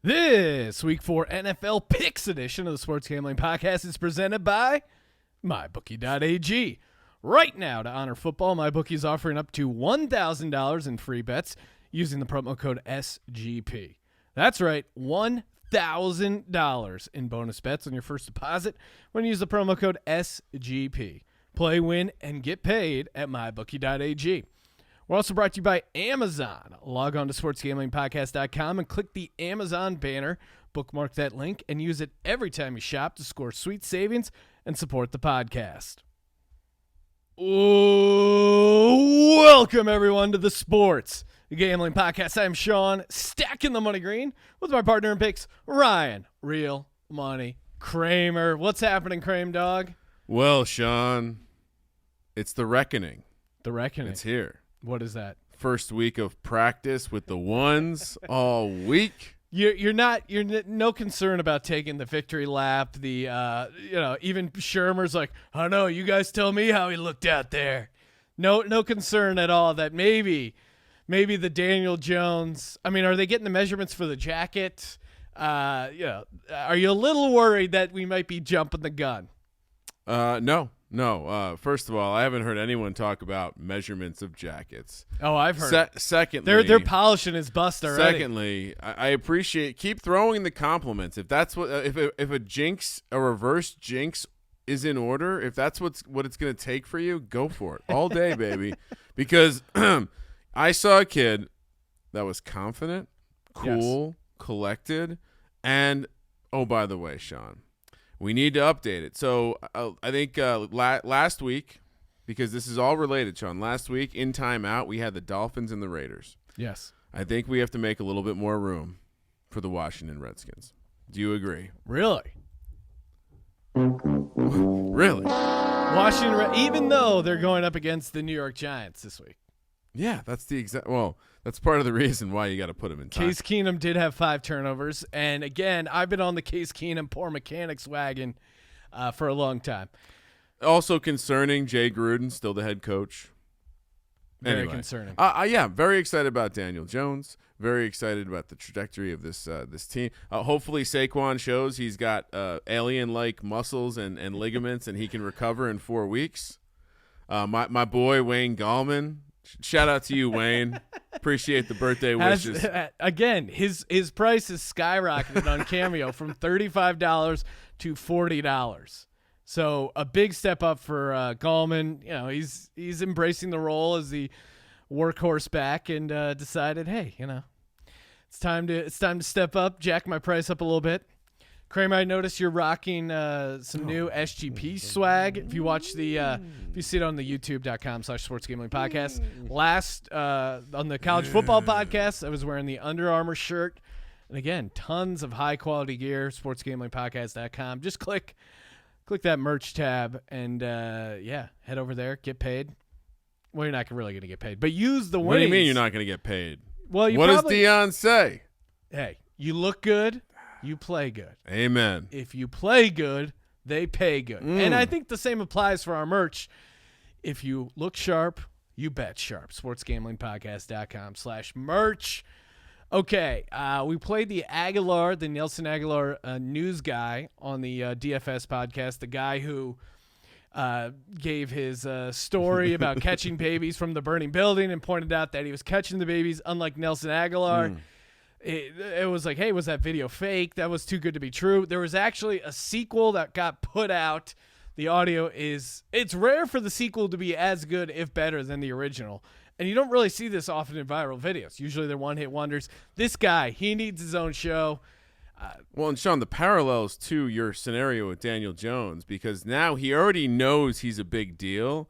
This Week 4 NFL Picks edition of the Sports Gambling Podcast is presented by MyBookie.ag. Right now, to honor football, MyBookie is offering up to $1,000 in free bets using the promo code SGP. That's right, $1,000 in bonus bets on your first deposit when you use the promo code SGP. Play, win, and get paid at MyBookie.ag. We're also brought to you by Amazon. Log on to sportsgamblingpodcast.com and click the Amazon banner, bookmark that link, and use it every time you shop to score sweet savings and support the podcast. Ooh, welcome, everyone, to the Sports Gambling Podcast. I'm Sean, stacking the money green, with my partner in picks, Ryan, Real Money Kramer. What's happening, Kramer dog? Well, Sean, it's the reckoning. The reckoning. It's here. What is that? First week of practice with the ones all week. You're no concern about taking the victory lap. The even Shermer's like, I know, you guys tell me how he looked out there. No concern at all that maybe the Daniel Jones. I mean, are they getting the measurements for the jacket? Are you a little worried that we might be jumping the gun? No. First of all, I haven't heard anyone talk about measurements of jackets. Oh, I've heard. Secondly, they're polishing his bust already. Secondly, I appreciate keep throwing the compliments. If that's what if a jinx, a reverse jinx is in order, if that's what it's going to take for you, go for it all day, baby. Because I saw a kid that was confident, cool, collected, and oh, by the way, Sean, we need to update it. So I think last week, because this is all related, Sean, last week in timeout, we had the Dolphins and the Raiders. Yes. I think we have to make a little bit more room for the Washington Redskins. Do you agree? Really? Really? Washington, even though they're going up against the New York Giants this week. Yeah, that's the exact. Well, that's part of the reason why you got to put him in time. Case Keenum did have 5 turnovers, and again, I've been on the Case Keenum poor mechanics wagon for a long time. Also concerning, Jay Gruden still the head coach. Very concerning. Yeah, very excited about Daniel Jones. Very excited about the trajectory of this team. Hopefully, Saquon shows he's got alien-like muscles and ligaments, and he can recover in 4 weeks. My boy Wayne Gallman. Shout out to you, Wayne. Appreciate the birthday wishes. Again, his price is skyrocketed on Cameo from $35 to $40. So a big step up for Gallman. You know, he's embracing the role as the workhorse back and decided, hey, it's time to step up, jack my price up a little bit. Kramer, I noticed you're rocking some new SGP swag. If you watch if you see it on the youtube.com/sportsgamblingpodcast. Last on the college football podcast, I was wearing the Under Armour shirt. And again, tons of high quality gear, sportsgamblingpodcast.com. Just click that merch tab and head over there, get paid. Well, you're not really going to get paid, but use the winnings. What do you mean you're not going to get paid? Well, what does Deion say? Hey, you look good. You play good. Amen. If you play good, they pay good. And I think the same applies for our merch. If you look sharp, you bet sharp. sportsgamblingpodcast.com/merch. Okay, we played the Nelson Aguilar news guy on the DFS podcast, the guy who gave his story about catching babies from the burning building and pointed out that he was catching the babies unlike Nelson Aguilar. It was like, hey, was that video fake? That was too good to be true. There was actually a sequel that got put out. The audio it's rare for the sequel to be as good, if better, than the original. And you don't really see this often in viral videos. Usually they're one-hit wonders. This guy, he needs his own show. Well, and Sean, the parallels to your scenario with Daniel Jones, because now he already knows he's a big deal.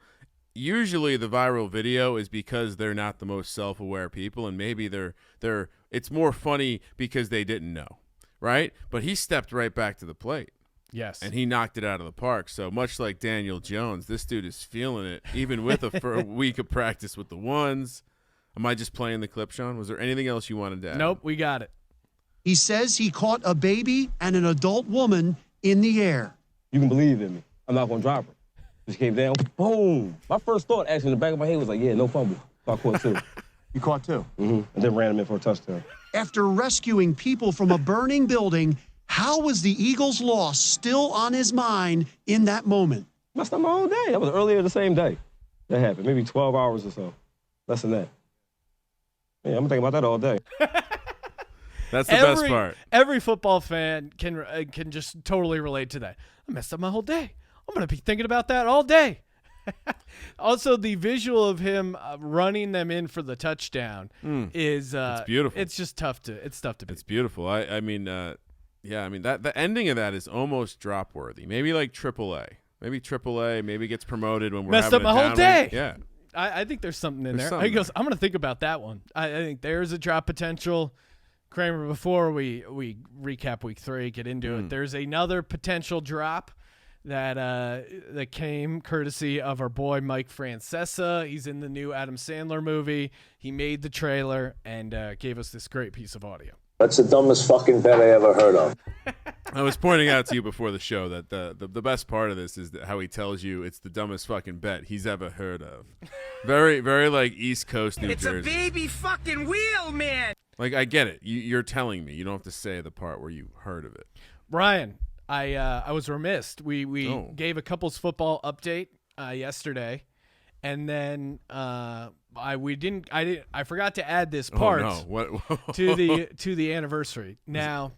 Usually the viral video is because they're not the most self-aware people, and maybe it's more funny because they didn't know, right? But he stepped right back to the plate. Yes. And he knocked it out of the park. So much like Daniel Jones, this dude is feeling it, even with a week of practice with the ones. Am I just playing the clip, Sean? Was there anything else you wanted to add? Nope, we got it. He says he caught a baby and an adult woman in the air. You can believe in me. I'm not going to drop her. Just came down, boom. My first thought, actually, in the back of my head was like, yeah, no fumble. So I caught 2. You caught 2? Mm-hmm. And then ran him in for a touchdown. after rescuing people from a burning building, how was the Eagles' loss still on his mind in that moment? Messed up my whole day. That was earlier the same day that happened, maybe 12 hours or so. Less than that. Yeah, I'm thinking about that all day. That's the best part. Every football fan can just totally relate to that. I messed up my whole day. I'm going to be thinking about that all day. Also, the visual of him running them in for the touchdown is it's beautiful. It's just tough to beat. It's beautiful. I mean, that the ending of that is almost drop worthy. Maybe like AAA. Maybe AAA. Maybe gets promoted when we're messed having up my whole day. Yeah. I think there's something in There's there. something He goes, I'm going to think about that one. I think there's a drop potential. Kramer, before we recap week 3, get into it, there's another potential drop that came courtesy of our boy Mike Francesa. He's in the new Adam Sandler movie. He made the trailer and gave us this great piece of audio. That's the dumbest fucking bet I ever heard of. I was pointing out to you before the show that the best part of this is how he tells you it's the dumbest fucking bet he's ever heard of. Very, very like East Coast New Jersey. It's a baby fucking wheel, man. Like, I get it. You're telling me. You don't have to say the part where you heard of it. Ryan, I was remiss. We gave a couples football update yesterday, and then I forgot to add this part to the anniversary. Now,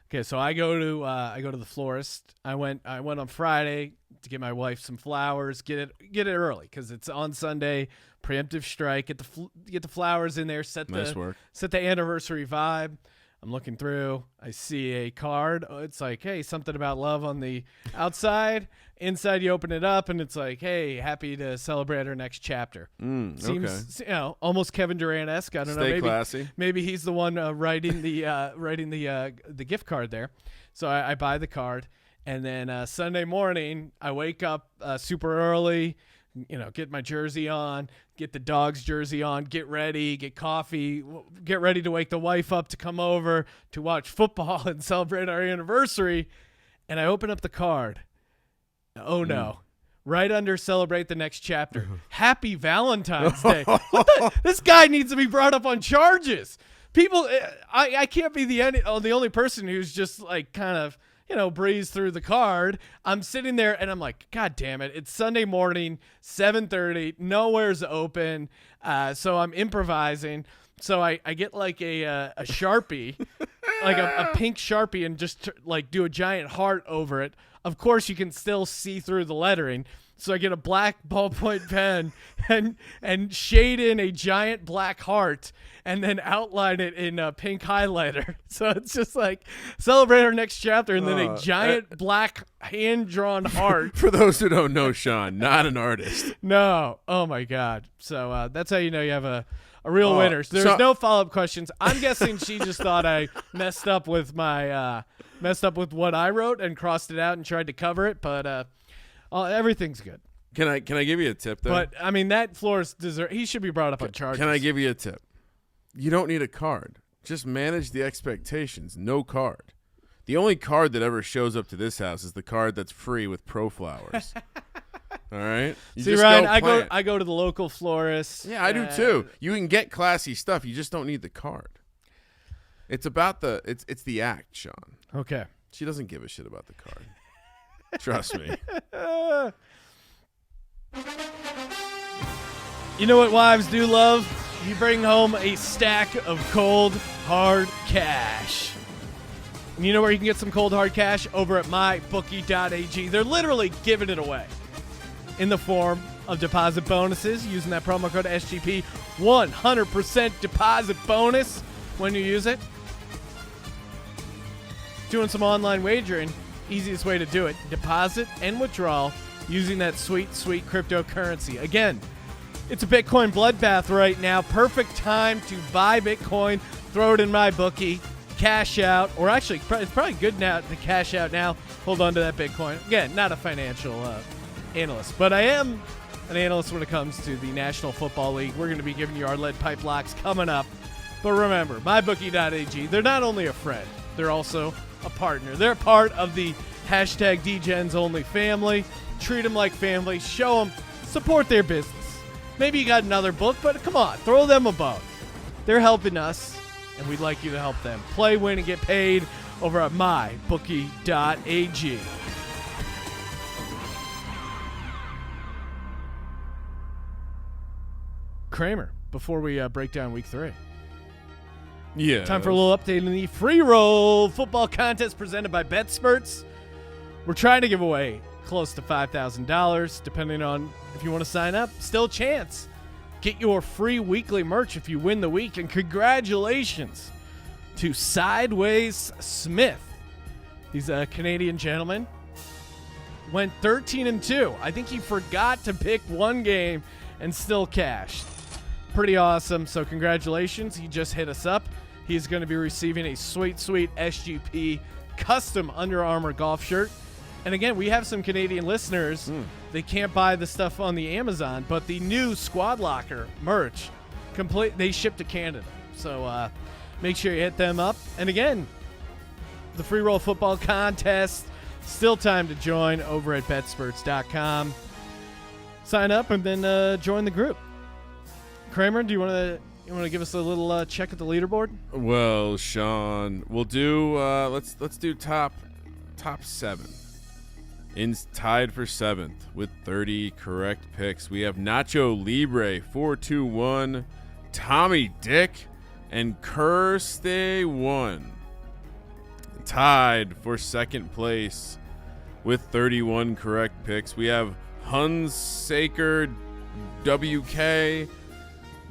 okay, so I go to the florist. I went on Friday to get my wife some flowers. Get it early because it's on Sunday. Preemptive strike. Get the flowers in there. Set the anniversary vibe. I'm looking through. I see a card. Oh, it's like, hey, something about love on the outside. Inside, you open it up, and it's like, hey, happy to celebrate our next chapter. Seems, almost Kevin Durant-esque. I don't know. Stay classy. Maybe he's the one writing the gift card there. So I buy the card, and then Sunday morning, I wake up super early. Get my jersey on, get the dog's jersey on, get ready, get coffee, get ready to wake the wife up to come over to watch football and celebrate our anniversary. And I open up the card. Oh, no. Right under celebrate the next chapter. Happy Valentine's Day. This guy needs to be brought up on charges. People, I can't be the only person who's just like kind of, breeze through the card. I'm sitting there and I'm like, God damn it. It's Sunday morning, 7:30. Nowhere's open. So I'm improvising. So I get like a Sharpie, like a pink Sharpie, and just like do a giant heart over it. Of course, you can still see through the lettering. So I get a black ballpoint pen and shade in a giant black heart and then outline it in a pink highlighter. So it's just like celebrate our next chapter and then a giant black hand-drawn heart. For those who don't know, Sean, not an artist. No. Oh, my God. So that's how you know you have a real winner. So there's no follow-up questions. I'm guessing she just thought I messed up with what I wrote and crossed it out and tried to cover it, but everything's good. Can I give you a tip though? But I mean, that florist he should be brought up on charges. Can I give you a tip? You don't need a card. Just manage the expectations. No card. The only card that ever shows up to this house is the card that's free with pro flowers. All right. See, Ryan, I go to the local florist. Yeah, I do too. You can get classy stuff. You just don't need the card. It's about it's the act, Sean. Okay. She doesn't give a shit about the card. Trust me. You know what wives do love? You bring home a stack of cold, hard cash. And you know where you can get some cold, hard cash? Over at mybookie.ag. They're literally giving it away in the form of deposit bonuses using that promo code SGP. 100% deposit bonus when you use it. Doing some online wagering. Easiest way to do it. Deposit and withdrawal using that sweet, sweet cryptocurrency. Again, it's a Bitcoin bloodbath right now. Perfect time to buy Bitcoin, throw it in my bookie, cash out, or actually, it's probably good now to cash out now. Hold on to that Bitcoin. Again, not a financial analyst, but I am an analyst when it comes to the National Football League. We're going to be giving you our lead pipe locks coming up. But remember, mybookie.ag, they're not only a friend, they're also a partner. They're part of the hashtag DGens Only family. Treat them like family. Show them. Support their business. Maybe you got another book, but come on, throw them a bone. They're helping us, and we'd like you to help them. Play, win, and get paid over at mybookie.ag. Kramer, before we break down week 3. Yeah. Time for a little update in the free roll football contest presented by BetSperts. We're trying to give away close to $5,000, depending on if you want to sign up. Still a chance. Get your free weekly merch if you win the week. And congratulations to Sideways Smith. He's a Canadian gentleman. Went 13-2. I think he forgot to pick one game and still cashed. Pretty awesome. So congratulations. He just hit us up. He's going to be receiving a sweet, sweet SGP custom Under Armour golf shirt. And again, we have some Canadian listeners. They can't buy the stuff on the Amazon, but the new Squad Locker merch, they ship to Canada. So make sure you hit them up. And again, the free roll football contest, still time to join over at betspurts.com. Sign up and then join the group. Kramer, do you want to give us a little check at the leaderboard? Well, Sean, we'll do let's do top 7. Tied for 7th with 30 correct picks. We have Nacho Libre 421, Tommy Dick, and Kerstay 1. Tied for 2nd place with 31 correct picks. We have Hunsaker WK,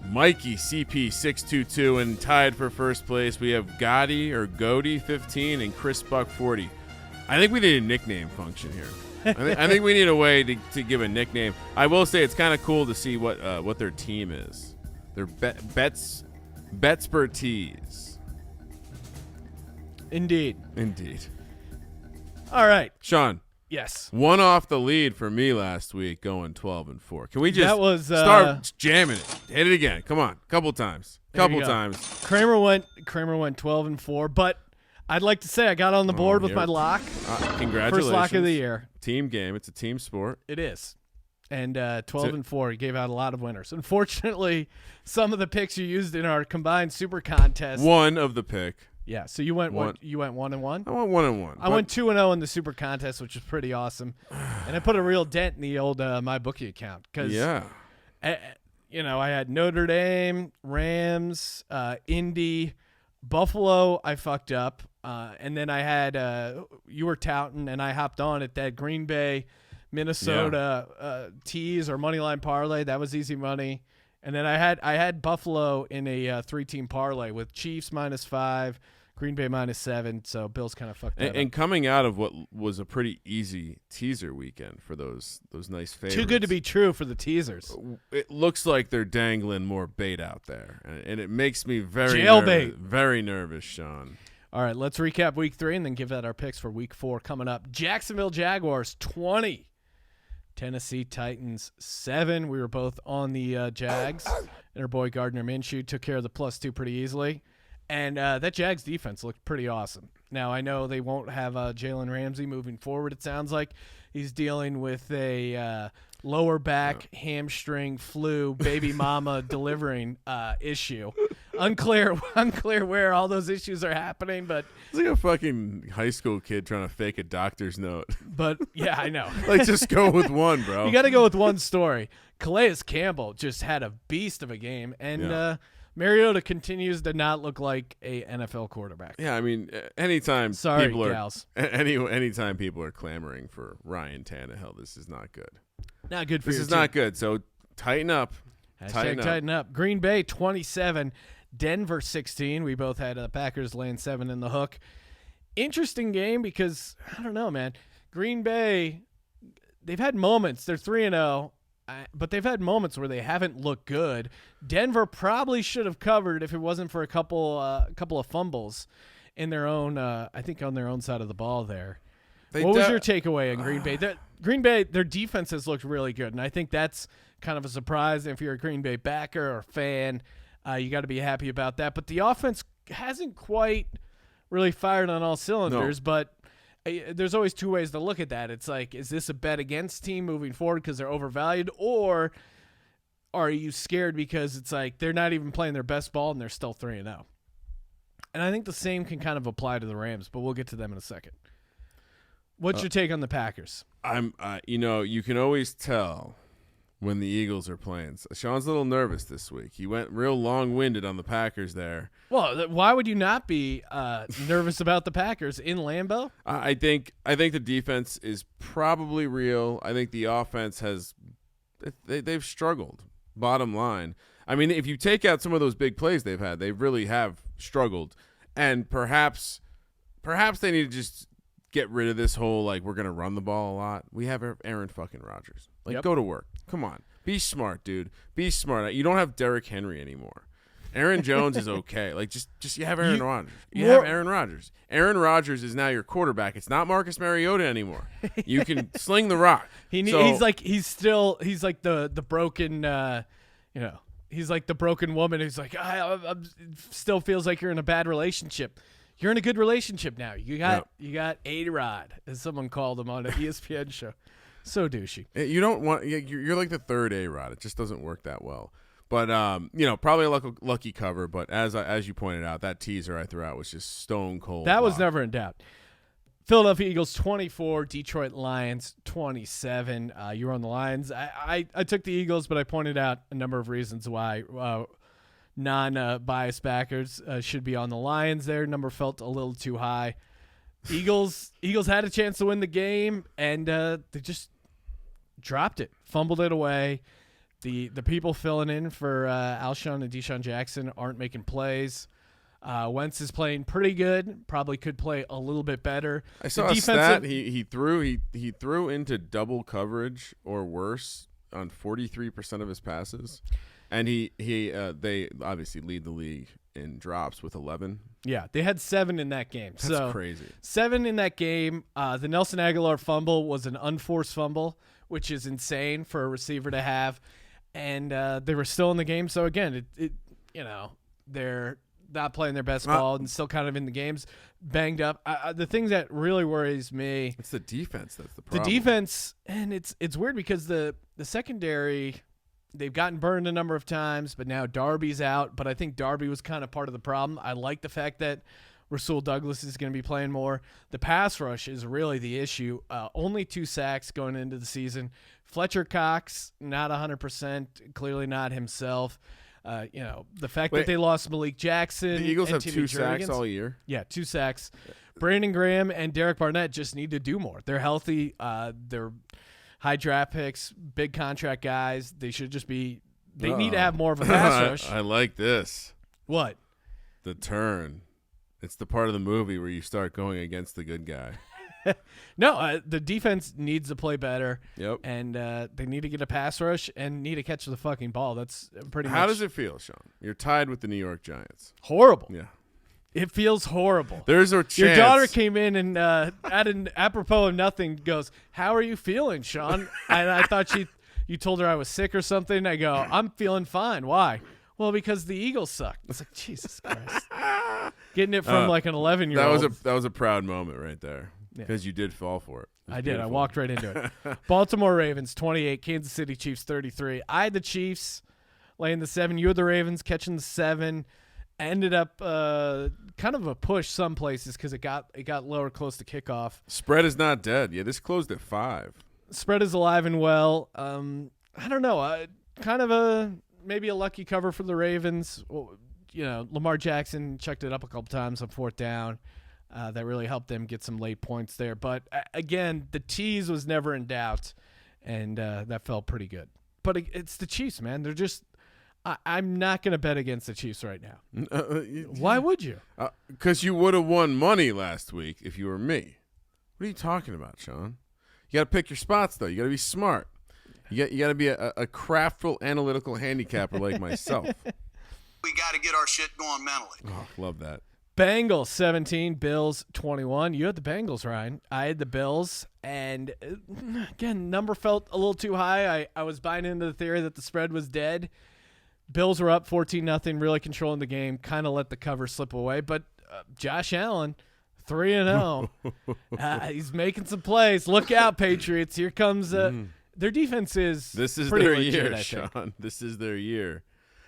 Mikey CP622, and tied for 1st place we have Goody 15 and Chris Buck 40. I think we need a nickname function here. I think we need a way to give a nickname. I will say it's kind of cool to see what their team is. They're Betspertise. Indeed. All right, Sean. Yes. One off the lead for me llast week, going 12-4. Can we just start jamming it? Hit it again. Come on, couple times. Kramer went 12-4, but I'd like to say I got on the board with my lock. Congratulations! First lock of the year. Team game. It's a team sport. It is. And 12-4, he gave out a lot of winners. Unfortunately, some of the picks you used in our combined super contest. One of the pick. Yeah, so you went 1-1. I went 1-1. I went 2-0 in the super contest, which is pretty awesome. And I put a real dent in the old MyBookie account because I had Notre Dame, Rams, Indy, Buffalo. I fucked up, and then I had you were touting, and I hopped on at that Green Bay, Minnesota tease or moneyline parlay. That was easy money. And then I had Buffalo in a 3-team parlay with Chiefs -5, Green Bay -7. So Bills kind of fucked that up. And coming out of what was a pretty easy teaser weekend for those nice favorites. Too good to be true for the teasers. It looks like they're dangling more bait out there, and it makes me very nervous, Sean. All right, let's recap week 3 and then give out our picks for week 4 coming up. Jacksonville Jaguars 20. Tennessee Titans 7. We were both on the Jags, and our boy Gardner Minshew took care of the +2 pretty easily. And that Jags defense looked pretty awesome. Now, I know they won't have Jalen Ramsey moving forward, it sounds like. He's dealing with a lower back, hamstring, flu, baby mama delivering issue. Unclear where all those issues are happening, but it's like a fucking high school kid trying to fake a doctor's note. But yeah, I know. Like, just go with one, bro. You got to go with one story. Calais Campbell just had a beast of a game, and Mariota continues to not look like a NFL quarterback. Yeah, I mean, anytime people are clamoring for Ryan Tannehill, this is not good. Not good for this your is team. not good. So tighten up. Tighten up. Green Bay 27, Denver 16. We both had Packers laying 7 in the hook. Interesting game because I don't know, man. Green Bay, they've had moments. They're 3-0. But they've had moments where they haven't looked good. Denver probably should have covered if it wasn't for a couple of fumbles in their own, I think on their own side of the ball there. What was your takeaway in Green Bay? Green Bay, their defense has looked really good, and I think that's kind of a surprise. If you're a Green Bay backer or fan, you got to be happy about that. But the offense hasn't quite really fired on all cylinders, but there's always two ways to look at that. It's like, is this a bet against team moving forward because they're overvalued, or are you scared because it's like they're not even playing their best ball and they're still 3-0? And I think the same can kind of apply to the Rams, but we'll get to them in a second. What's your take on the Packers? You can always tell when the Eagles are playing. Sean's a little nervous this week. He went real long-winded on the Packers there. Well, why would you not be nervous about the Packers in Lambeau? I think the defense is probably real. I think the offense they've struggled. Bottom line, I mean, if you take out some of those big plays they've had, they really have struggled. And perhaps they need to just get rid of this whole like we're gonna run the ball a lot. We have Aaron fucking Rodgers. Go to work. Come on, be smart, dude. Be smart. You don't have Derrick Henry anymore. Aaron Jones is okay. Like just you have Aaron Rodgers. You have Aaron Rodgers. Aaron Rodgers is now your quarterback. It's not Marcus Mariota anymore. You can sling the rock. He's like the broken he's like the broken woman who's like I'm still feels like you're in a bad relationship. You're in a good relationship now. You got A-Rod, as someone called him on an ESPN show. So douchey. You don't want you're like the third A-Rod. It just doesn't work that well. But probably a lucky cover. But as you pointed out, that teaser I threw out was just stone cold. That was never in doubt. Philadelphia Eagles 24, Detroit Lions 27. You were on the Lions. I took the Eagles, but I pointed out a number of reasons why non-biased backers should be on the Lions. Their number felt a little too high. Eagles had a chance to win the game, and they just dropped it, fumbled it away. The people filling in for Alshon and Deshaun Jackson aren't making plays. Wentz is playing pretty good. Probably could play a little bit better. I saw a stat. He threw into double coverage or worse on 43% of his passes, and they obviously lead the league in drops with 11. Yeah, they had 7 in that game. That's crazy. 7 in that game. The Nelson Aguilar fumble was an unforced fumble, which is insane for a receiver to have. And they were still in the game. So, again, they're not playing their best ball and still kind of in the games, banged up. The thing that really worries me. It's the defense that's the problem. The defense, and it's weird because the secondary, they've gotten burned a number of times, but now Darby's out. But I think Darby was kind of part of the problem. I like the fact that Rasul Douglas is going to be playing more. The pass rush is really the issue. Only 2 sacks going into the season. Fletcher Cox, not 100%, clearly not himself. The fact that they lost Malik Jackson. The Eagles and have Timmy 2 Dragons. sacks all year. Yeah, 2 sacks. Brandon Graham and Derek Barnett just need to do more. They're healthy. They're high draft picks, big contract guys. They should just be – they need to have more of a pass rush. I like this. What? The turn. It's the part of the movie where you start going against the good guy. No, the defense needs to play better. Yep. And they need to get a pass rush and need to catch the fucking ball. That's pretty much. How does it feel, Sean? You're tied with the New York Giants. Horrible. Yeah. It feels horrible. There's a chance. Your daughter came in and apropos of nothing goes, "How are you feeling, Sean?" And I thought you told her I was sick or something. I go, "I'm feeling fine." Why? Well, because the Eagles suck. It's like, Jesus Christ. Getting it from like an 11-year-old. That was a proud moment right there. Because you did fall for it. I did. I walked right into it. Baltimore Ravens 28, Kansas City Chiefs 33. I had the Chiefs laying the 7. You had the Ravens catching the 7. Ended up kind of a push some places because it got lower close to kickoff. Spread is not dead. Yeah, this closed at 5. Spread is alive and well. I don't know. Kind of maybe a lucky cover for the Ravens. Well, Lamar Jackson checked it up a couple times on 4th down. That really helped them get some late points there. But, again, the tease was never in doubt, and that felt pretty good. But it's the Chiefs, man. They're just I'm not going to bet against the Chiefs right now. Why would you? Because you would have won money last week if you were me. What are you talking about, Sean? You got to pick your spots, though. You got to be smart. You got to be a craftful, analytical handicapper like myself. We got to get our shit going mentally. Oh, love that. Bengals 17, Bills 21. You had the Bengals, Ryan. I had the Bills. And, again, number felt a little too high. I was buying into the theory that the spread was dead. Bills were up 14-0, really controlling the game, kind of let the cover slip away. But Josh Allen, 3-0. He's making some plays. Look out, Patriots. Here comes Their defense is This is pretty their legit, year, I think. Sean. This is their year.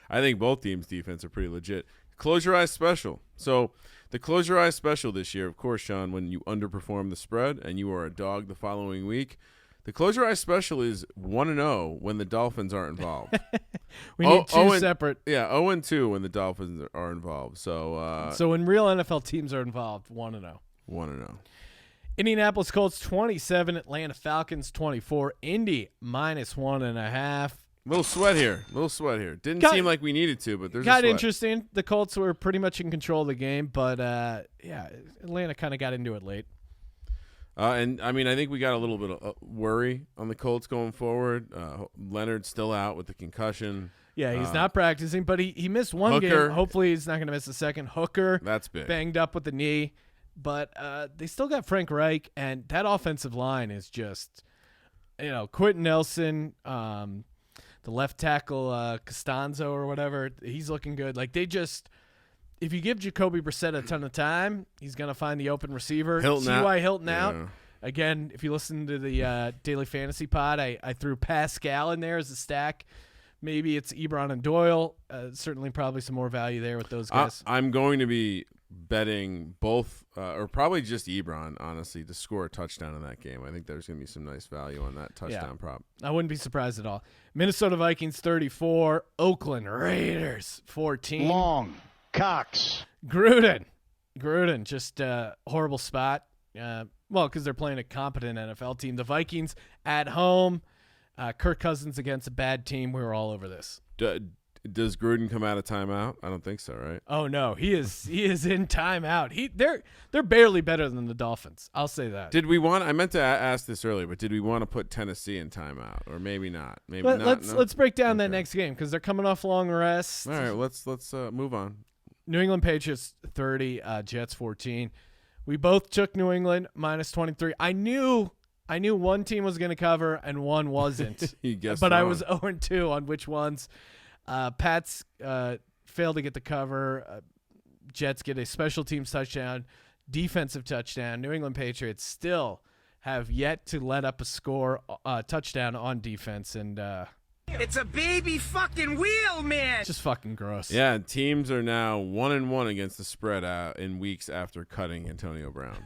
I think both teams' defense are pretty legit. Close your eyes special. So the close your eyes special this year, of course, Sean, when you underperform the spread and you are a dog the following week, the close your eyes special is 1-0 when the Dolphins aren't involved. We need two separate. Yeah, 0-2 when the Dolphins are involved. So when real NFL teams are involved, 1-0. 1-0. Indianapolis Colts 27, Atlanta Falcons 24, Indy -1.5. Little sweat here. Didn't seem like we needed to, but there's a got sweat. interesting. The Colts were pretty much in control of the game, but Atlanta kind of got into it late. And I mean, I think we got a little bit of worry on the Colts going forward. Leonard's still out with the concussion. Yeah, he's not practicing, but he missed one Hooker. game. Hopefully, he's not going to miss the second. Hooker, That's big. banged up with the knee, but they still got Frank Reich, and that offensive line is just, Quentin Nelson, the left tackle Costanzo or whatever, he's looking good. Like if you give Jacoby Brissett a ton of time, he's going to find the open receiver. T.Y. Hilton out. Again, if you listen to the Daily Fantasy Pod, I threw Pascal in there as a stack. Maybe it's Ebron and Doyle. Certainly probably some more value there with those guys. I'm going to be betting both, or probably just Ebron, honestly, to score a touchdown in that game. I think there's going to be some nice value on that touchdown prop. I wouldn't be surprised at all. Minnesota Vikings 34, Oakland Raiders 14. Long. Cox. Gruden, just a horrible spot. Because they're playing a competent NFL team. The Vikings at home. Kirk Cousins against a bad team. We were all over this. Does Gruden come out of timeout? I don't think so, right? Oh no, he is in timeout. They're barely better than the Dolphins. I'll say that. Did we want? I meant to ask this earlier, but did we want to put Tennessee in timeout, or maybe not? Maybe not. Let's break down that next game because they're coming off long rest. All right, let's move on. New England Patriots 30, Jets 14. We both took New England -23. I knew one team was going to cover and one wasn't. You guessed but wrong. I was 0-2 on which ones. Pats failed to get the cover. Jets get a special teams touchdown, defensive touchdown. New England Patriots still have yet to let up a touchdown on defense, and It's a baby fucking wheel, man. just fucking gross. Yeah, teams are now 1-1 against the spread in weeks after cutting Antonio Brown.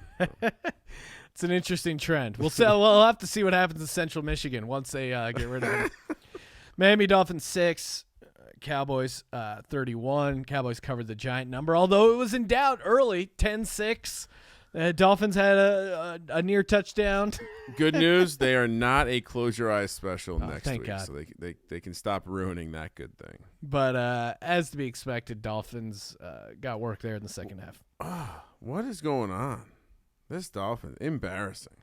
It's an interesting trend. We'll have to see what happens in Central Michigan once they get rid of him. Miami Dolphins 6, Cowboys 31. Cowboys covered the giant number, although it was in doubt early, 10-6. Dolphins had a near touchdown. Good news, they are not a close your eyes special next thank week, God. so they can stop ruining that good thing. But as to be expected, Dolphins got work there in the second half. What is going on? This Dolphins, embarrassing.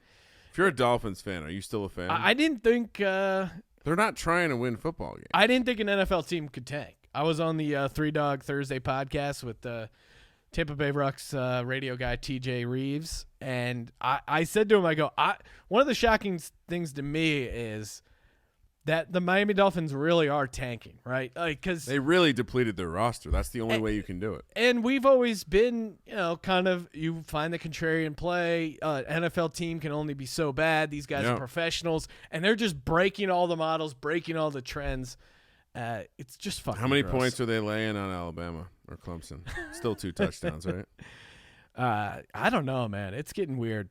If you're a Dolphins fan, are you still a fan? I didn't think They're not trying to win football games. I didn't think an NFL team could tank. I was on the Three Dog Thursday podcast with Tampa Bay Bucks radio guy TJ Reeves, and I said to him, I go, one of the shocking things to me is that the Miami Dolphins really are tanking, right? Like, because They really depleted their roster. That's the only way you can do it. and we've always been, kind of, you find the contrarian play. NFL team can only be so bad. These guys are professionals, and they're just breaking all the models, breaking all the trends. It's just fucking How many gross. points are they laying on Alabama or Clemson? Still 2 touchdowns, right? I don't know, man. It's getting weird.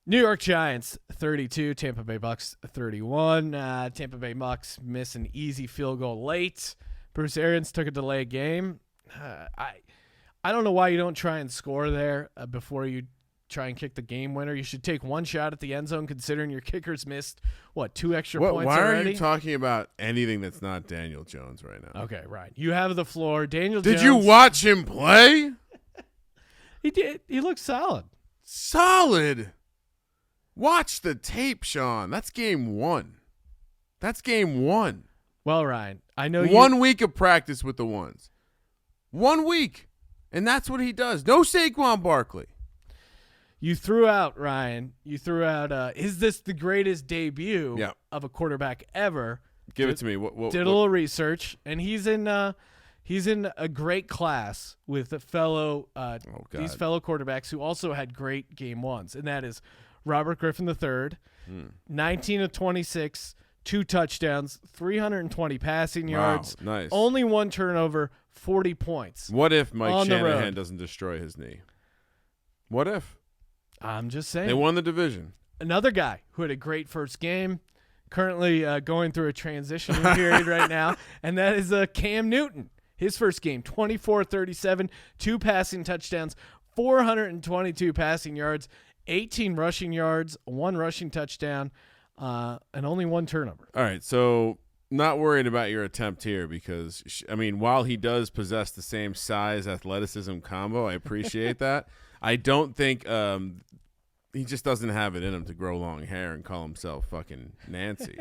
New York Giants 32, Tampa Bay Bucks 31. Tampa Bay Bucks miss an easy field goal late. Bruce Arians took a delayed game. I don't know why you don't try and score there before you try and kick the game winner. You should take one shot at the end zone, considering your kickers missed 2 extra points Why already. are you talking about anything that's not Daniel Jones right now? Okay, right. You have the floor. Daniel Did Jones. you watch him play? He did. He looked solid. Solid. Watch the tape, Sean. That's game 1. That's game 1. Well, Ryan, I know 1 week of practice with the ones. 1 week. And that's what he does. No Saquon Barkley. You threw out, Ryan. You threw out, is this the greatest debut of a quarterback ever? Give it to me. What, did a little research, and he's in a great class with these fellow quarterbacks who also had great game ones, and that is Robert Griffin III, 19 of 26, 2 touchdowns, 320 passing yards. Wow, nice. Only 1 turnover, 40 points. What if Mike On the Shanahan road. doesn't destroy his knee? What if? I'm just saying. They won the division. Another guy who had a great first game, currently going through a transition period right now, and that is Cam Newton. His first game, 24-37, 2 passing touchdowns, 422 passing yards, 18 rushing yards, 1 rushing touchdown, and only 1 turnover. All right, so not worried about your attempt here because, while he does possess the same size athleticism combo, I appreciate that. I don't think he just doesn't have it in him to grow long hair and call himself fucking Nancy.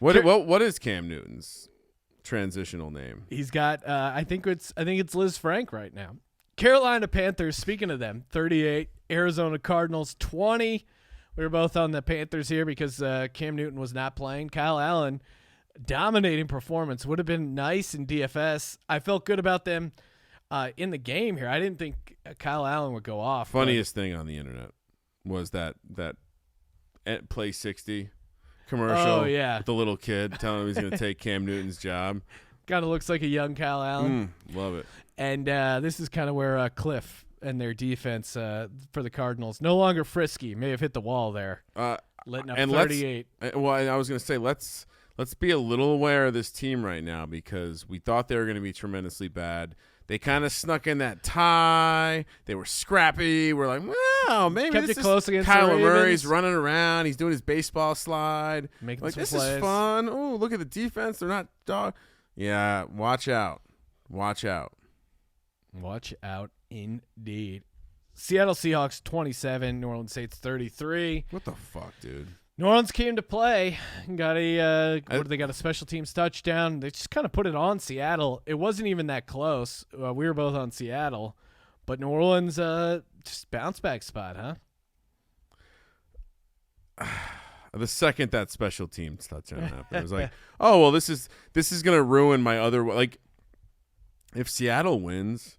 What is Cam Newton's transitional name? He's got I think it's Liz Frank right now. Carolina Panthers, speaking of them, 38, Arizona Cardinals 20. We were both on the Panthers here because Cam Newton was not playing. Kyle Allen, dominating performance. Would have been nice in DFS. I felt good about them in the game here. I didn't think Kyle Allen would go off. Funniest thing on the internet was that Play 60 commercial. Oh, yeah. With the little kid telling him he's going to take Cam Newton's job. Kind of looks like a young Kyle Allen. Love it. And this is kind of where Cliff and their defense for the Cardinals, no longer frisky, may have hit the wall there, letting up 38. I was going to say, let's be a little aware of this team right now because we thought they were going to be tremendously bad. They kind of snuck in that tie. They were scrappy. We're like, wow, maybe Kept this it close against Kyler the Ravens. Murray's running around. He's doing his baseball slide. Making like some this plays. is fun. Oh, look at the defense. They're not dog. Yeah, watch out. Watch out. Watch out, indeed. Seattle Seahawks 27, New Orleans Saints 33. What the fuck, dude? New Orleans came to play. Got they got a special teams touchdown. They just kind of put it on Seattle. It wasn't even that close. We were both on Seattle, but New Orleans just bounce back spot, huh? The second that special teams touchdown happened, it was like, oh well, this is gonna ruin my other. Like, if Seattle wins,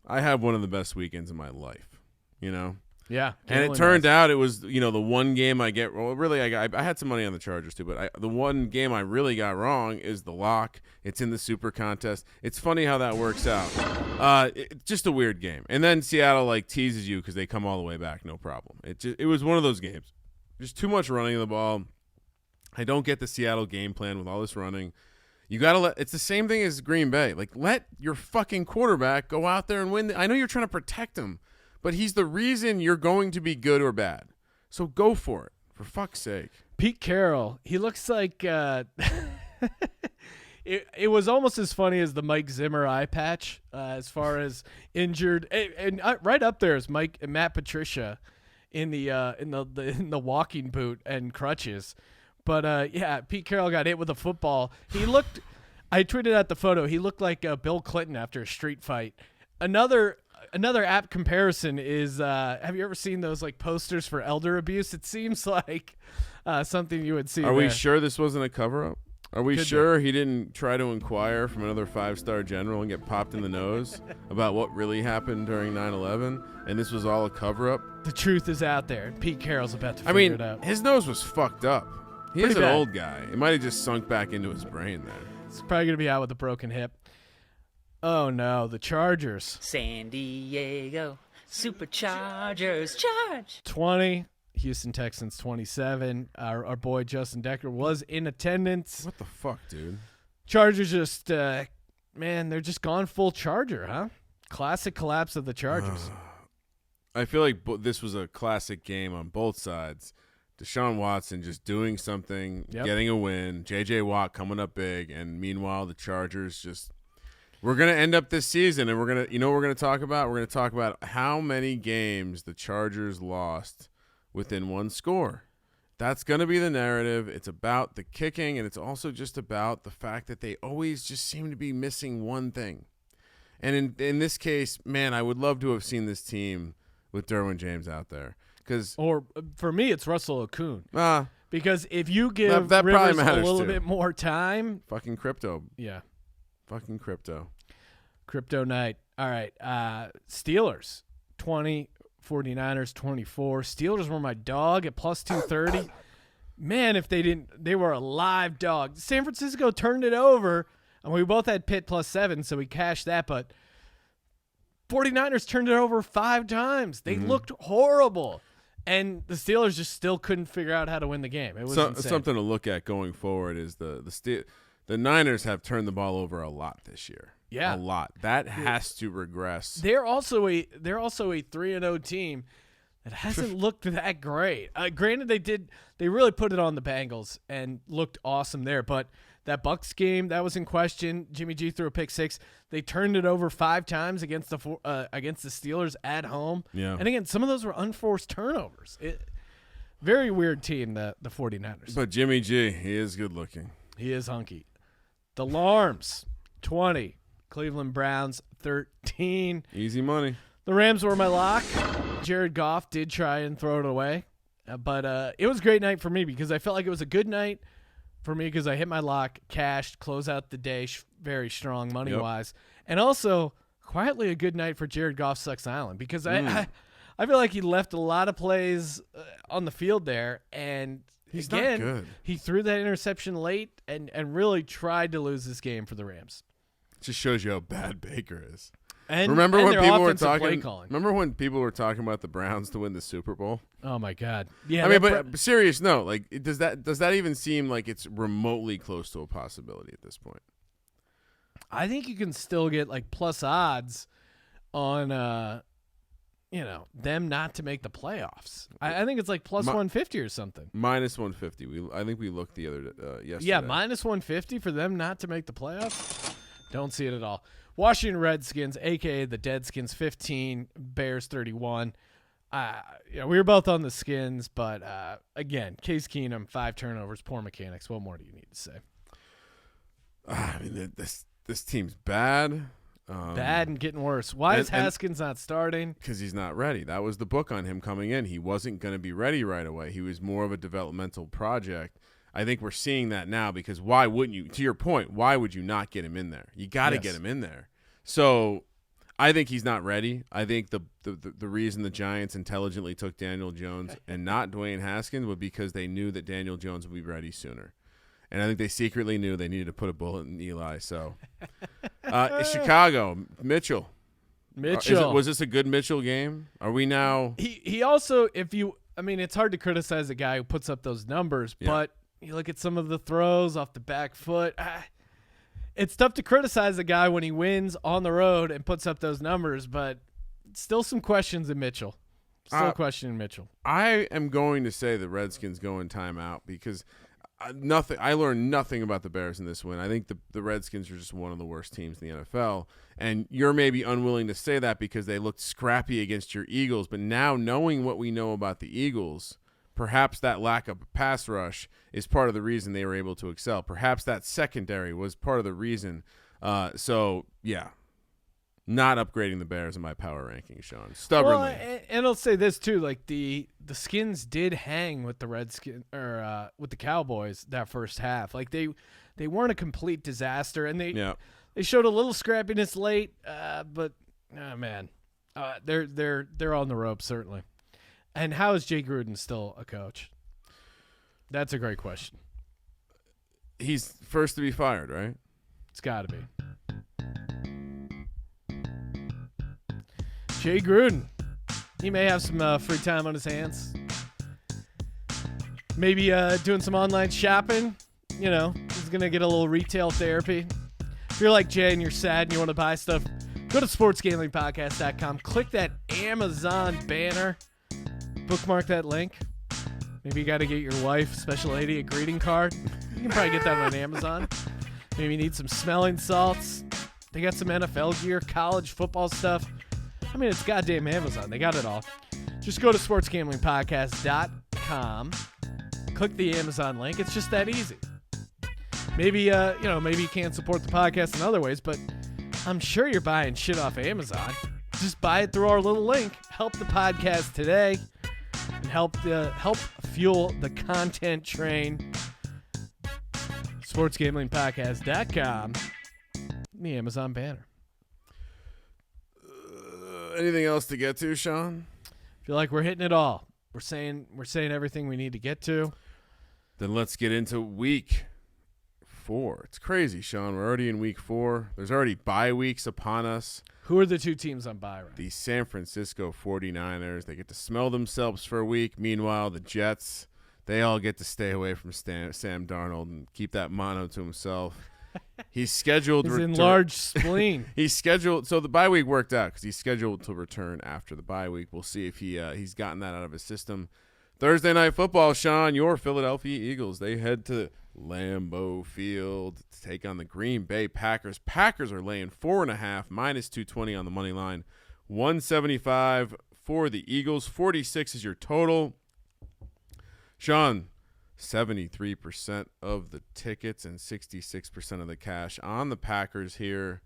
I have one of the best weekends of my life. You know. Yeah, and it turned out it was, the one game I get. Well, really, I had some money on the Chargers too, but the one game I really got wrong is the lock. It's in the Super Contest. It's funny how that works out. Just a weird game. And then Seattle teases you because they come all the way back, no problem. It was one of those games. There's too much running of the ball. I don't get the Seattle game plan with all this running. You gotta it's the same thing as Green Bay. Let your fucking quarterback go out there and win. I know you're trying to protect him. But he's the reason you're going to be good or bad. So go for it, for fuck's sake. Pete Carroll, he looks like it was almost as funny as the Mike Zimmer eye patch as far as injured. And right up there is Matt Patricia in the walking boot and crutches. But, Pete Carroll got hit with a football. He looked – I tweeted out the photo. He looked like Bill Clinton after a street fight. Another apt comparison is have you ever seen those posters for elder abuse? It seems like something you would see. Are we sure this wasn't a cover-up? Are we Could sure he didn't try to inquire from another 5-star general and get popped in the nose about what really happened during 9/11 and this was all a cover-up? The truth is out there. Pete Carroll's about to figure it out. His nose was fucked up. He Pretty is an bad. old guy. It might have just sunk back into his brain there. He's probably going to be out with a broken hip. Oh, no, the Chargers. San Diego Superchargers, charge! 20, Houston Texans 27. Our boy Justin Decker was in attendance. What the fuck, dude? Chargers just, they're just gone full Charger, huh? Classic collapse of the Chargers. I feel like this was a classic game on both sides. Deshaun Watson just doing something, getting a win. J.J. Watt coming up big, and meanwhile the Chargers just – we're going to end up this season, and we're going to – we're going to talk about? We're going to talk about how many games the Chargers lost within one score. That's going to be the narrative. It's about the kicking, and it's also just about the fact that they always just seem to be missing one thing. And in this case, man, I would love to have seen this team with Derwin James out there. Or for me, it's Russell Okung. Because if you give that Rivers a matters little too. bit more time. Fucking crypto. Yeah. Fucking crypto. Crypto night. All right. Steelers 20, 49ers 24. Steelers were my dog at plus 230. Man, if they didn't, they were a live dog. San Francisco turned it over, and we both had Pitt plus 7, so we cashed that, but 49ers turned it over 5 times. They looked horrible. And the Steelers just still couldn't figure out how to win the game. It was insane. Something to look at going forward is the Niners have turned the ball over a lot this year. Yeah, a lot. That has to regress. They're also a 3-0 team that hasn't looked that great. Granted, they really put it on the Bengals and looked awesome there, but that Bucs game, that was in question. Jimmy G threw a pick 6. They turned it over 5 times against the Steelers at home. Yeah. And again, some of those were unforced turnovers. Very weird team, the 49ers. But Jimmy G, he is good looking. He is hunky. The Larms, 20. Cleveland Browns, 13. Easy money. The Rams were my lock. Jared Goff did try and throw it away. But it was a great night for me because I felt like it was a good night for me because I hit my lock, cashed, close out the day very strong money-wise. And also, quietly a good night for Jared Goff Sucks Island because I feel like he left a lot of plays on the field there. And He's again, not good. He threw that interception late and really tried to lose this game for the Rams. Just shows you how bad Baker is. And remember and when their people were offensive play talking? calling. Remember when people were talking about the Browns to win the Super Bowl? Oh my God! Yeah, I mean, but serious note, like, does that even seem like it's remotely close to a possibility at this point? I think you can still get like plus odds on them not to make the playoffs. I think it's like plus 150 or something. Minus 150. I think we looked the other yesterday. Yeah, minus 150 for them not to make the playoffs. Don't see it at all. Washington Redskins, a.k.a. the Deadskins, 15, Bears 31. We were both on the Skins, but again, Case Keenum, 5 turnovers, poor mechanics. What more do you need to say? I mean, this team's bad. Bad and getting worse. Why is Haskins not starting? Because he's not ready. That was the book on him coming in. He wasn't going to be ready right away. He was more of a developmental project. I think we're seeing that now because why wouldn't you? To your point, why would you not get him in there? You got to get him in there. So I think he's not ready. I think the reason the Giants intelligently took Daniel Jones and not Dwayne Haskins was because they knew that Daniel Jones would be ready sooner. And I think they secretly knew they needed to put a bullet in Eli. So Chicago, Mitchell. Was this a good Mitchell game? Are we now? He also, it's hard to criticize a guy who puts up those numbers, but you look at some of the throws off the back foot. It's tough to criticize a guy when he wins on the road and puts up those numbers, but still some questions in Mitchell. Questioning Mitchell. I am going to say the Redskins go in timeout because I learned nothing about the Bears in this win. I think the Redskins are just one of the worst teams in the NFL, and you're maybe unwilling to say that because they looked scrappy against your Eagles, but now knowing what we know about the Eagles, perhaps that lack of pass rush is part of the reason they were able to excel. Perhaps that secondary was part of the reason. Not upgrading the Bears in my power ranking, Sean. Stubbornly. Well, and I'll say this too: like the Skins did hang with the Redskins or with the Cowboys that first half. Like they weren't a complete disaster, and they showed a little scrappiness late. But man, they're on the ropes certainly. And how is Jay Gruden still a coach? That's a great question. He's first to be fired, right? It's got to be. Jay Gruden. He may have some free time on his hands. Maybe doing some online shopping. He's going to get a little retail therapy. If you're like Jay and you're sad and you want to buy stuff, go to sportsgamblingpodcast.com. Click that Amazon banner. Bookmark that link. Maybe you got to get your wife, special lady, a greeting card. You can probably get that on Amazon. Maybe you need some smelling salts. They got some NFL gear, college football stuff. I mean, it's goddamn Amazon. They got it all. Just go to sportsgamblingpodcast.com. Click the Amazon link. It's just that easy. Maybe, maybe you can't support the podcast in other ways, but I'm sure you're buying shit off Amazon. Just buy it through our little link. Help the podcast today. And help fuel the content train. SportsGamblingPodcast.com. The Amazon banner. Anything else to get to, Sean? Feel like we're hitting it all. We're saying everything we need to get to. Then let's get into week 4. It's crazy, Sean. We're already in week 4. There's already bye weeks upon us. Who are the 2 teams on bye? Right? The San Francisco 49ers. They get to smell themselves for a week. Meanwhile, the Jets, they all get to stay away from Sam Darnold and keep that mono to himself. He's scheduled. His enlarged spleen. He's scheduled. So the bye week worked out because he's scheduled to return after the bye week. We'll see if he's gotten that out of his system. Thursday Night Football, Sean, your Philadelphia Eagles. They head to Lambeau Field to take on the Green Bay Packers. Packers are laying 4.5, minus 220 on the money line. 175 for the Eagles. 46 is your total. Sean, 73% of the tickets and 66% of the cash on the Packers here.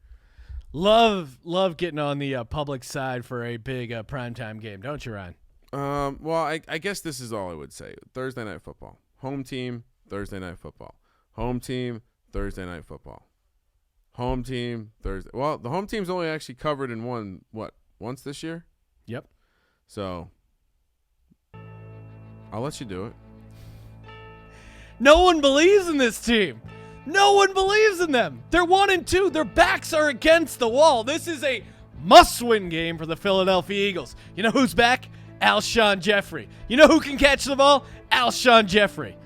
Love getting on the public side for a big primetime game, don't you, Ryan? Well, I guess this is all I would say. Thursday Night Football. Home team, Thursday Night Football. Home team, Thursday Night Football. Home team, Thursday. Well, the home team's only actually covered in once this year? Yep. So, I'll let you do it. No one believes in this team. No one believes in them. They're 1-2. Their backs are against the wall. This is a must-win game for the Philadelphia Eagles. You know who's back? Alshon Jeffrey. You know who can catch the ball? Alshon Jeffrey.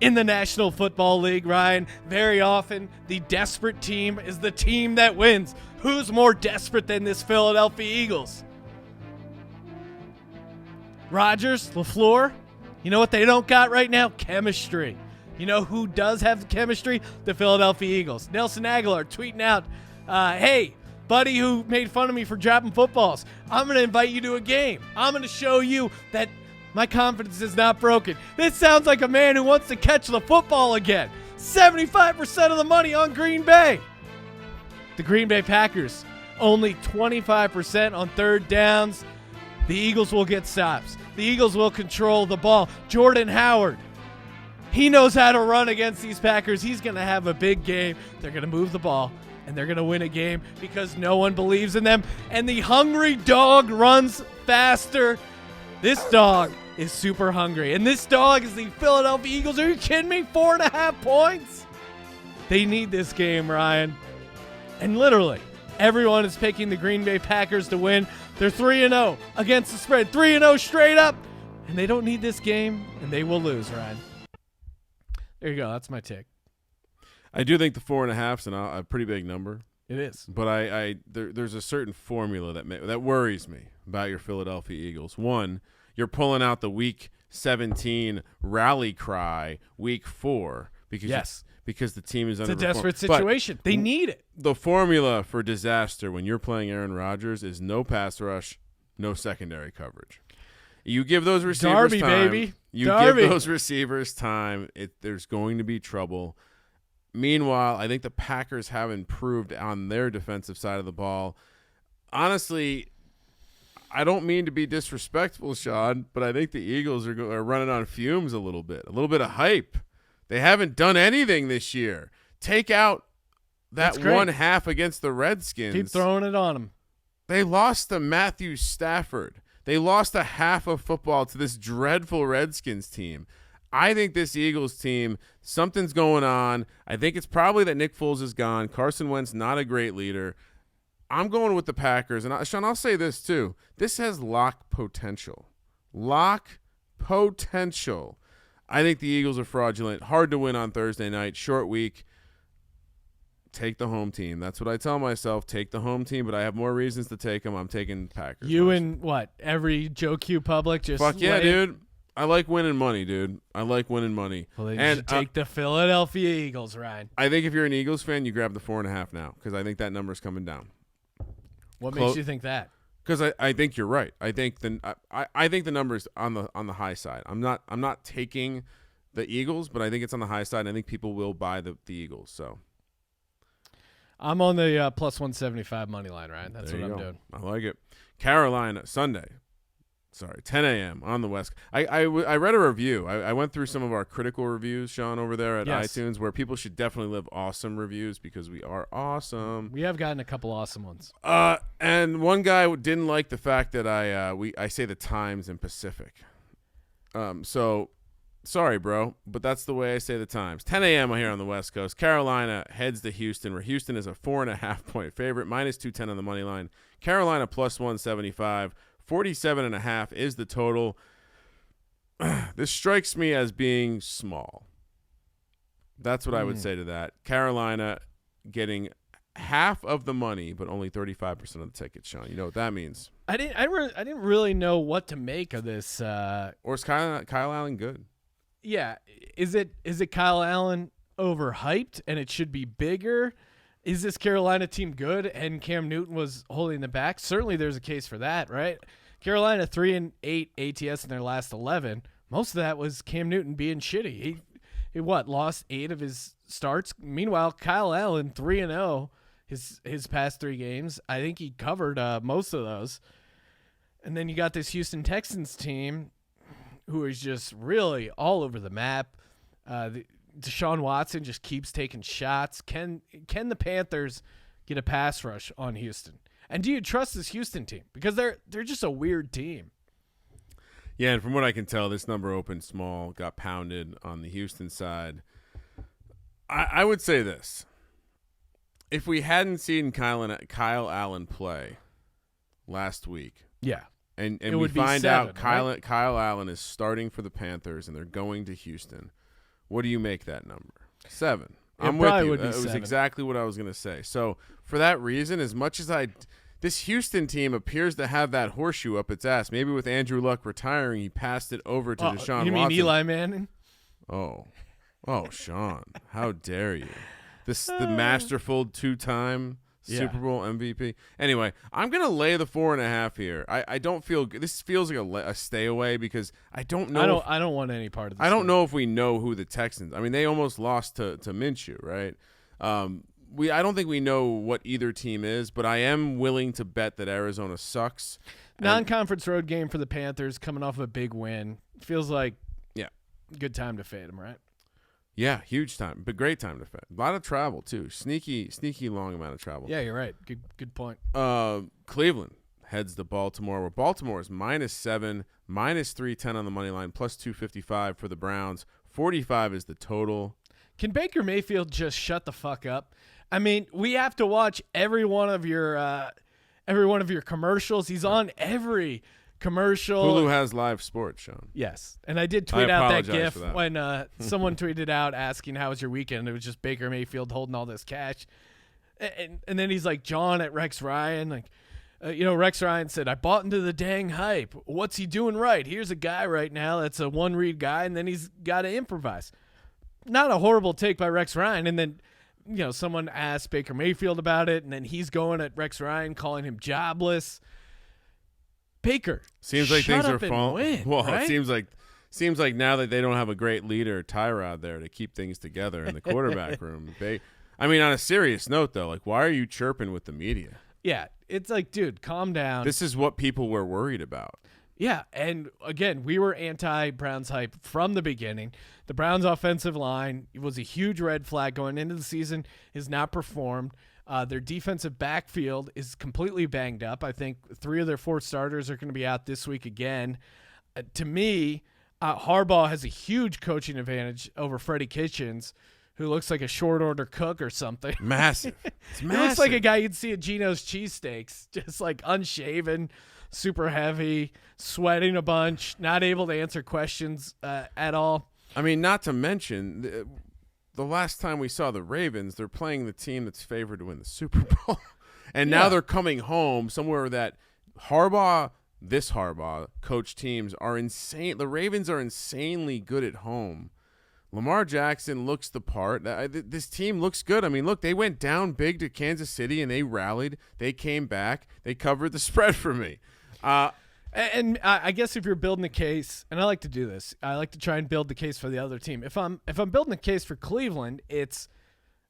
In the National Football League, Ryan, very often the desperate team is the team that wins. Who's more desperate than this Philadelphia Eagles? Rodgers, LaFleur. You know what they don't got right now? Chemistry. You know who does have chemistry? The Philadelphia Eagles. Nelson Aguilar tweeting out, hey, buddy who made fun of me for dropping footballs, I'm going to invite you to a game. I'm going to show you that my confidence is not broken. This sounds like a man who wants to catch the football again. 75% of the money on Green Bay. The Green Bay Packers, only 25% on third downs. The Eagles will get stops. The Eagles will control the ball. Jordan Howard, he knows how to run against these Packers. He's going to have a big game. They're going to move the ball, and they're going to win a game because no one believes in them. And the hungry dog runs faster. This dog is super hungry. And this dog is the Philadelphia Eagles. Are you kidding me? 4.5 points? They need this game, Ryan. And literally, everyone is picking the Green Bay Packers to win. They're 3-0 against the spread. 3-0 straight up. And they don't need this game, and they will lose, Ryan. There you go. That's my take. I do think the 4.5 is a pretty big number. It is. But there's a certain formula that worries me about your Philadelphia Eagles. One, you're pulling out the Week 17 rally cry Week 4 because the team is under. It's a desperate situation. They need it. The formula for disaster when you're playing Aaron Rodgers is no pass rush, no secondary coverage. You give those receivers Darby, time. Baby. You Darby. give those receivers time. There's going to be trouble. Meanwhile, I think the Packers have improved on their defensive side of the ball. Honestly, I don't mean to be disrespectful, Sean, but I think the Eagles are running on fumes a little bit of hype. They haven't done anything this year. Take out that one half against the Redskins. Keep throwing it on them. They lost to Matthew Stafford. They lost a half of football to this dreadful Redskins team. I think this Eagles team, something's going on. I think it's probably that Nick Foles is gone. Carson Wentz, not a great leader. I'm going with the Packers. And, Sean, I'll say this too. This has lock potential. Lock potential. I think the Eagles are fraudulent. Hard to win on Thursday night. Short week. Take the home team. That's what I tell myself. Take the home team, but I have more reasons to take them. I'm taking Packers. You and what? Every Joe Q public just fuck yeah, dude. I like winning money, dude. I like winning money. Well, then you should take the Philadelphia Eagles, Ryan. I think if you're an Eagles fan, you grab the 4.5 now because I think that number's coming down. What makes you think that? Because I think you're right. I think the number's on the high side. I'm not taking the Eagles, but I think it's on the high side. And I think people will buy the Eagles. So I'm on the plus 175 money line, Ryan. That's what I'm doing. I like it. Carolina Sunday. Sorry, 10 a.m. on the West. I read a review. I went through some of our critical reviews, Sean, over there at iTunes, where people should definitely live awesome reviews because we are awesome. We have gotten a couple awesome ones. And one guy didn't like the fact that I say the times in Pacific. So sorry, bro, but that's the way I say the times. 10 a.m. here on the West Coast. Carolina heads to Houston, where Houston is a 4.5-point favorite, minus 210 on the money line. Carolina plus 175. 47.5 is the total. This strikes me as being small. That's what I would say to that. Carolina getting half of the money, but only 35% of the tickets, Sean. You know what that means. I didn't really know what to make of this. Or is Kyle Allen good? Yeah. Is it Kyle Allen overhyped and it should be bigger? Is this Carolina team good and Cam Newton was holding them back? Certainly there's a case for that, right? Carolina 3-8 ATS in their last 11. Most of that was Cam Newton being shitty. He lost 8 of his starts. Meanwhile, Kyle Allen 3-0 his past 3 games. I think he covered most of those. And then you got this Houston Texans team who is just really all over the map. Deshaun Watson just keeps taking shots. Can the Panthers get a pass rush on Houston? And do you trust this Houston team? Because they're just a weird team. Yeah, and from what I can tell, this number opened small, got pounded on the Houston side. I would say this. If we hadn't seen Kyle Allen play last week, and we find out Kyle Allen is starting for the Panthers and they're going to Houston, what do you make that number? 7. I'm with you. That was exactly what I was going to say. So for that reason, as much as this Houston team appears to have that horseshoe up its ass. Maybe with Andrew Luck retiring, he passed it over to Deshaun Watson. You mean Eli Manning? Oh, Sean, how dare you? The masterful 2-time Super Bowl MVP. Anyway, I'm gonna lay the 4.5 here. I don't feel this feels like a stay away because I don't know. I don't want any part of this. I don't know if we know who the Texans. I mean, they almost lost to Minshew, right? I don't think we know what either team is, but I am willing to bet that Arizona sucks. Non-conference road game for the Panthers, coming off of a big win. Feels like good time to fade them, right? Yeah, huge time, but great time to fade. A lot of travel too. Sneaky long amount of travel. Yeah, you're right. Good point. Cleveland heads to Baltimore, where Baltimore is -7, -310 on the money line, plus 255 for the Browns. 45 is the total. Can Baker Mayfield just shut the fuck up? I mean, we have to watch every one of your commercials. He's on every commercial. Hulu has live sports, Sean. Yes, and I did tweet out that GIF when someone tweeted out asking how was your weekend. It was just Baker Mayfield holding all this cash, and then he's like John at Rex Ryan, like. Rex Ryan said, I bought into the dang hype. What's he doing right? Here's a guy right now that's a one-read guy, and then he's got to improvise. Not a horrible take by Rex Ryan. And then, someone asked Baker Mayfield about it, and then he's going at Rex Ryan, calling him jobless. Baker, seems like things are falling. Well, right? it seems like now that they don't have a great leader, Tyrod, there to keep things together in the quarterback room. On a serious note, though, like, why are you chirping with the media? Yeah, it's like, dude, calm down. This is what people were worried about. Yeah, and again, we were anti-Browns hype from the beginning. The Browns' offensive line was a huge red flag going into the season, has not performed. Their defensive backfield is completely banged up. I think 3 of their 4 starters are going to be out this week again. To me, Harbaugh has a huge coaching advantage over Freddie Kitchens, who looks like a short-order cook or something. Massive. It's massive. He looks like a guy you'd see at Gino's Cheesesteaks, just like unshaven, super heavy, sweating a bunch, not able to answer questions at all. I mean, not to mention, the last time we saw the Ravens, they're playing the team that's favored to win the Super Bowl. And now they're coming home somewhere that Harbaugh coach teams are insane. The Ravens are insanely good at home. Lamar Jackson looks the part. This team looks good. I mean, look, they went down big to Kansas City, and they rallied. They came back. They covered the spread for me. And I guess if you're building a case, and I like to do this, I like to try and build the case for the other team. If I'm building a case for Cleveland, it's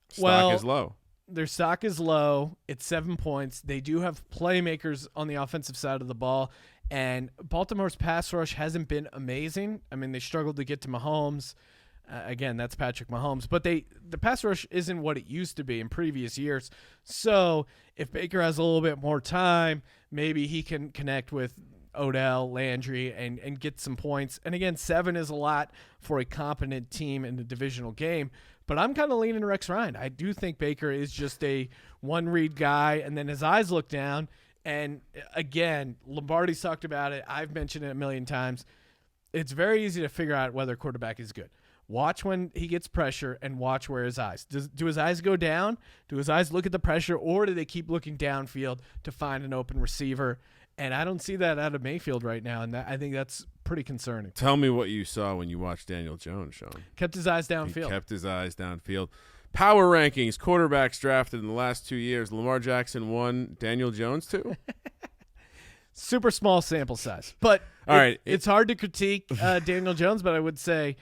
stock is low. their stock is low. It's 7 points. They do have playmakers on the offensive side of the ball, and Baltimore's pass rush hasn't been amazing. I mean, they struggled to get to Mahomes. Again, that's Patrick Mahomes, but the pass rush isn't what it used to be in previous years. So if Baker has a little bit more time, maybe he can connect with Odell, Landry, and get some points. And again, 7 is a lot for a competent team in the divisional game. But I'm kind of leaning Rex Ryan. I do think Baker is just a one-read guy, and then his eyes look down. And again, Lombardi's talked about it. I've mentioned it a million times. It's very easy to figure out whether a quarterback is good. Watch when he gets pressure and watch where his eyes. Do his eyes go down? Do his eyes look at the pressure, or do they keep looking downfield to find an open receiver? And I don't see that out of Mayfield right now, and I think that's pretty concerning. Tell me what you saw when you watched Daniel Jones, Sean. Kept his eyes downfield. He kept his eyes downfield. Power rankings, quarterbacks drafted in the last 2 years. Lamar Jackson 1, Daniel Jones 2. Super small sample size. But all right, it's hard to critique Daniel Jones, but I would say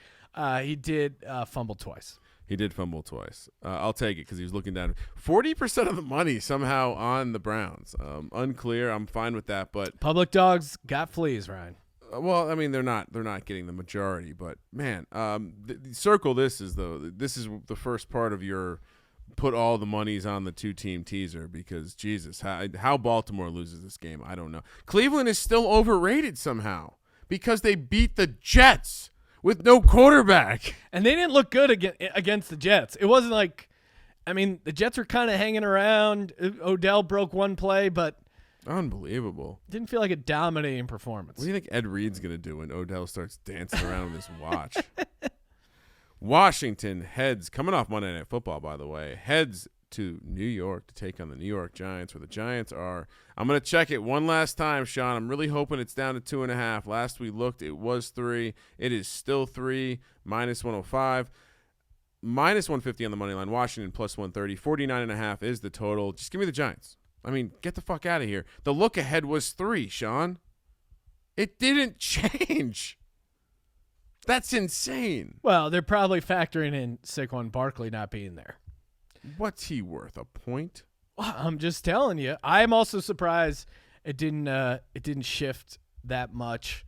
he did fumble twice. He did fumble twice. I'll take it because he was looking down. 40% of the money somehow on the Browns. Unclear. I'm fine with that. But public dogs got fleas, Ryan. Well, I mean, they're not getting the majority. But man, circle this is the first part of your put all the monies on the 2-team teaser, because Jesus, how Baltimore loses this game, I don't know. Cleveland is still overrated somehow because they beat the Jets with no quarterback. And they didn't look good against the Jets. It wasn't like, I mean, the Jets were kind of hanging around. Odell broke one play, but unbelievable. Didn't feel like a dominating performance. What do you think Ed Reed's going to do when Odell starts dancing around with his watch? Washington heads, coming off Monday Night Football, by the way, heads to New York to take on the New York Giants, where the Giants are. I'm going to check it one last time, Sean. I'm really hoping it's down to 2.5. Last we looked, it was 3. It is still 3, minus 105. Minus 150 on the money line. Washington plus 130. 49.5 is the total. Just give me the Giants. I mean, get the fuck out of here. The look ahead was 3, Sean. It didn't change. That's insane. Well, they're probably factoring in Saquon Barkley not being there. What's he worth? A point? Well, I'm just telling you. I'm also surprised it didn't shift that much.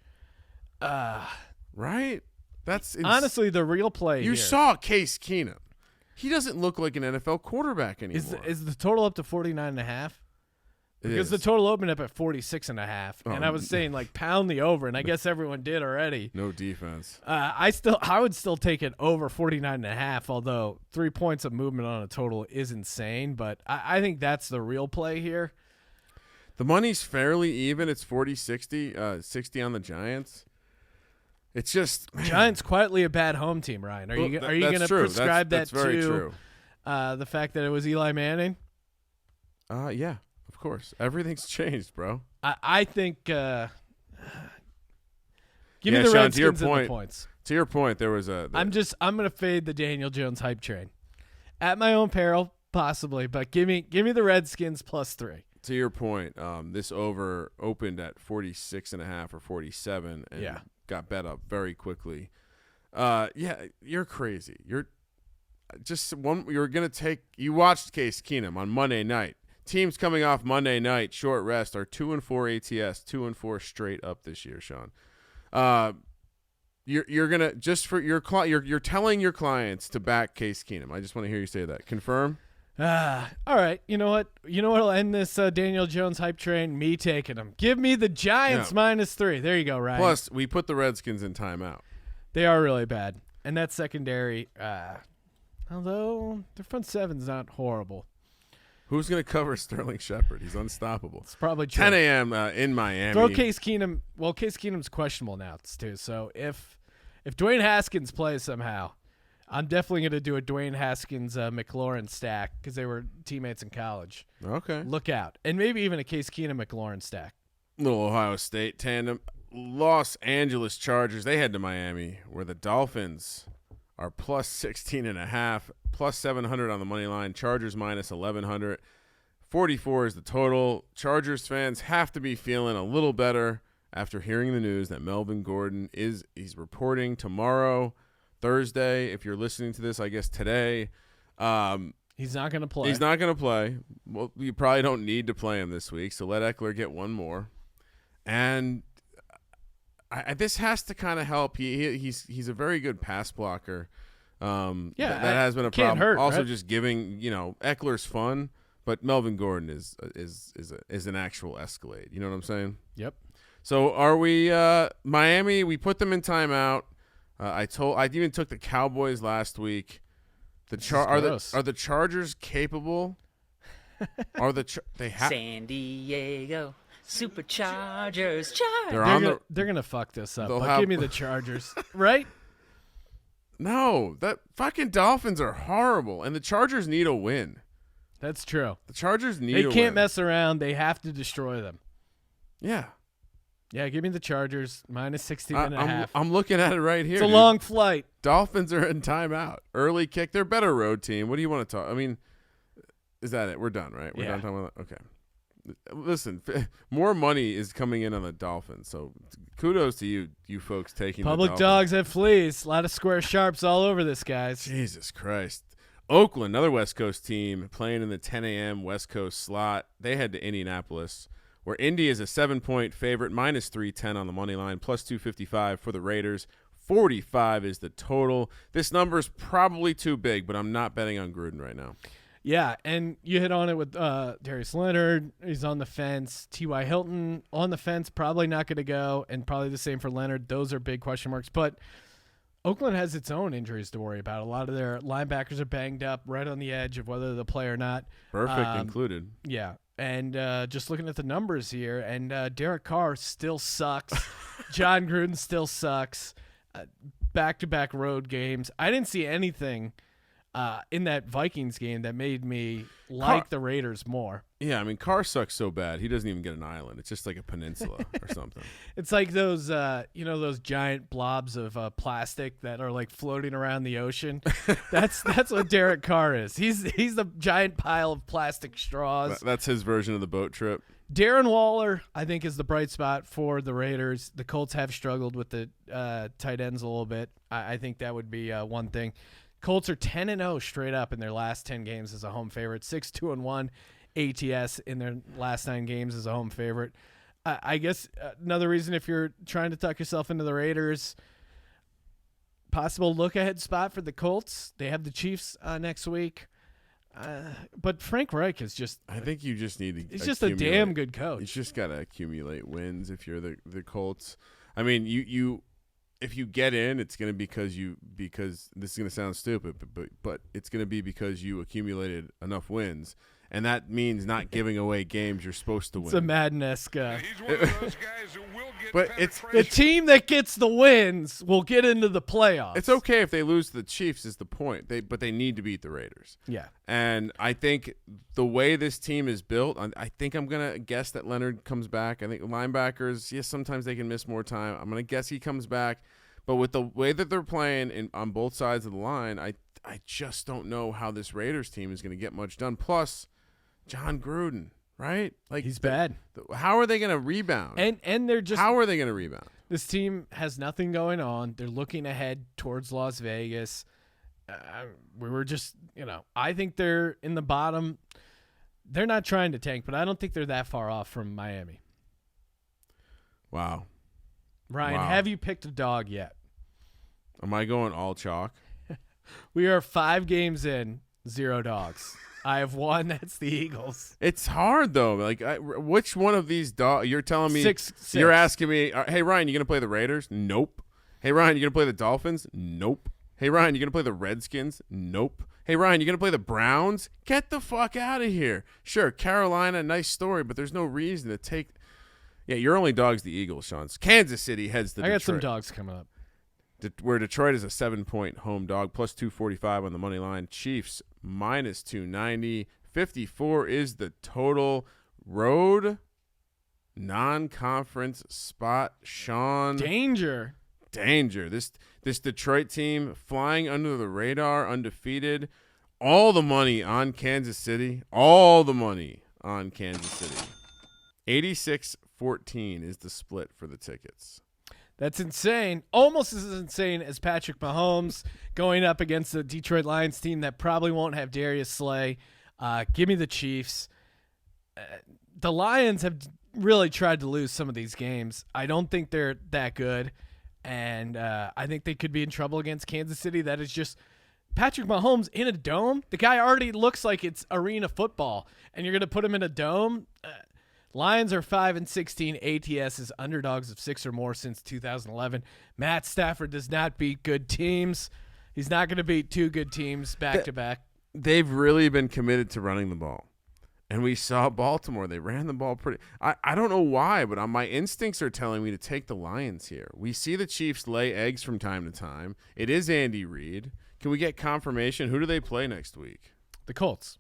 Right? That's honestly the real play. You saw Case Keenum. He doesn't look like an NFL quarterback anymore. Is the total up to 49.5? Because the total opened up at 46.5, and I was saying like pound the over, and I guess everyone did already. No defense. I would still take it over 49.5, although 3 points of movement on a total is insane. But I think that's the real play here. The money's fairly even. It's 40-60, 60 on the Giants. It's just Giants quietly a bad home team, Ryan. Are you going to prescribe that's that very to true. The fact that it was Eli Manning? Yeah. Of course. Everything's changed, bro. I think give me the Sean, Redskins and the points. To your point, there was I'm going to fade the Daniel Jones hype train. At my own peril, possibly, but give me the Redskins plus 3. To your point, this over opened at 46.5 or 47 and got bet up very quickly. You're crazy. You're going to take – you watched Case Keenum on Monday night. Teams coming off Monday night short rest are 2-4 ATS, 2-4 straight up this year, Sean. You're gonna just for your you're telling your clients to back Case Keenum. I just want to hear you say that. Confirm. All right. You know what? What'll end this Daniel Jones hype train? Me taking him. Give me the Giants minus 3. There you go, Ryan. Plus, we put the Redskins in timeout. They are really bad, and that secondary, although their front seven's not horrible. Who's going to cover Sterling Shepard? He's unstoppable. It's probably true. 10 a.m. In Miami. Throw Case Keenum. Well, Case Keenum's questionable now too. So if Dwayne Haskins plays somehow, I'm definitely going to do a Dwayne Haskins McLaurin stack because they were teammates in college. Okay. Look out, and maybe even a Case Keenum McLaurin stack. Little Ohio State tandem. Los Angeles Chargers. They head to Miami, where the Dolphins are plus 16.5, plus 700 on the money line. Chargers minus 1,100. 44 is the total. Chargers fans have to be feeling a little better after hearing the news that Melvin Gordon he's reporting tomorrow, Thursday. If you're listening to this, I guess today, He's not going to play. He's not going to play. Well, you probably don't need to play him this week, so let Eckler get one more. And this has to kind of help. He's a very good pass blocker. That has been a problem. Hurt, also, right? just giving Eckler's fun, but Melvin Gordon is an actual Escalade. You know what I'm saying? Yep. So are we Miami? We put them in timeout. I even took the Cowboys last week. Are the Chargers capable? San Diego Superchargers, They're gonna fuck this up. But give me the Chargers, right? No, that fucking Dolphins are horrible, and the Chargers need a win. That's true. The Chargers need a win. They can't mess around. They have to destroy them. Yeah. Yeah, give me the Chargers, minus 16.5. I'm looking at it right here. It's a long flight. Dolphins are in timeout. Early kick. They're a better road team. What do you want to talk? I mean, is that it? We're done, right? We're done talking about that? Okay. Listen, more money is coming in on the Dolphins, so kudos to you folks taking Public the dogs have fleas. A lot of square sharps all over this, guys. Jesus Christ. Oakland, another West Coast team, playing in the 10 a.m. West Coast slot. They head to Indianapolis, where Indy is a 7-point favorite, minus 310 on the money line, plus 255 for the Raiders. 45 is the total. This number is probably too big, but I'm not betting on Gruden right now. Yeah, and you hit on it with Darius Leonard. He's on the fence. T.Y. Hilton on the fence, probably not going to go, and probably the same for Leonard. Those are big question marks. But Oakland has its own injuries to worry about. A lot of their linebackers are banged up right on the edge of whether they'll play or not. Perfect included. Yeah. And just looking at the numbers here, and Derek Carr still sucks. John Gruden still sucks. Back-to-back road games. I didn't see anything in that Vikings game that made me like the Raiders more. Yeah, I mean, Carr sucks so bad, he doesn't even get an island. It's just like a peninsula or something. It's like those, those giant blobs of plastic that are like floating around the ocean. That's what Derek Carr is. He's the giant pile of plastic straws. That's his version of the boat trip. Darren Waller, I think, is the bright spot for the Raiders. The Colts have struggled with the tight ends a little bit. I think that would be one thing. Colts are 10-0 straight up in their last 10 games as a home favorite. 6-2-1 ATS in their last 9 games as a home favorite. I guess another reason, if you're trying to tuck yourself into the Raiders, possible look-ahead spot for the Colts. They have the Chiefs next week. But Frank Reich is just... I think you just need to... He's just a damn good coach. You just got to accumulate wins if you're the Colts. I mean, if you get in, it's going to be because this is going to sound stupid, but it's going to be because you accumulated enough wins, and that means not giving away games you're supposed to win. It's a Madden-esque. He's one of those guys who will get but it's the team that gets the wins will get into the playoffs. It's okay if they lose to the Chiefs is the point. But they need to beat the Raiders. Yeah. And I think the way this team is built, I think I'm going to guess that Leonard comes back. I think linebackers, yes, sometimes they can miss more time. I'm going to guess he comes back. But with the way that they're playing on both sides of the line, I just don't know how this Raiders team is going to get much done. Plus, John Gruden, right? Like he's bad. How are they going to rebound? And they're just... How are they going to rebound? This team has nothing going on. They're looking ahead towards Las Vegas. We were just, I think they're in the bottom. They're not trying to tank, but I don't think they're that far off from Miami. Wow. Ryan, have you picked a dog yet? Am I going all chalk? We are 5 games in, 0 dogs. I have one. That's the Eagles. It's hard though. Like, which one of these dogs? You're telling me 6. You're asking me. Hey Ryan, you gonna play the Raiders? Nope. Hey Ryan, you gonna play the Dolphins? Nope. Hey Ryan, you gonna play the Redskins? Nope. Hey Ryan, you gonna play the Browns? Get the fuck out of here. Sure, Carolina, nice story, but there's no reason to take. Yeah, your only dog's the Eagles, Sean. Kansas City heads to Detroit. I got some dogs coming up. Where Detroit is a 7-point home dog, plus 245 on the money line. Chiefs, minus 290. 54 is the total. Road non-conference spot, Sean. Danger. This Detroit team flying under the radar, undefeated. All the money on Kansas City. 86-14 is the split for the tickets. That's insane. Almost as insane as Patrick Mahomes going up against the Detroit Lions team that probably won't have Darius Slay. Give me the Chiefs. The Lions have really tried to lose some of these games. I don't think they're that good, and I think they could be in trouble against Kansas City. That is just Patrick Mahomes in a dome. The guy already looks like it's arena football, and you're going to put him in a dome? Lions are 5-16. ATS is underdogs of 6 or more since 2011. Matt Stafford does not beat good teams. He's not going to beat 2 good teams back-to-back. They've really been committed to running the ball. And we saw Baltimore. They ran the ball pretty. I don't know why, but my instincts are telling me to take the Lions here. We see the Chiefs lay eggs from time to time. It is Andy Reid. Can we get confirmation? Who do they play next week? The Colts.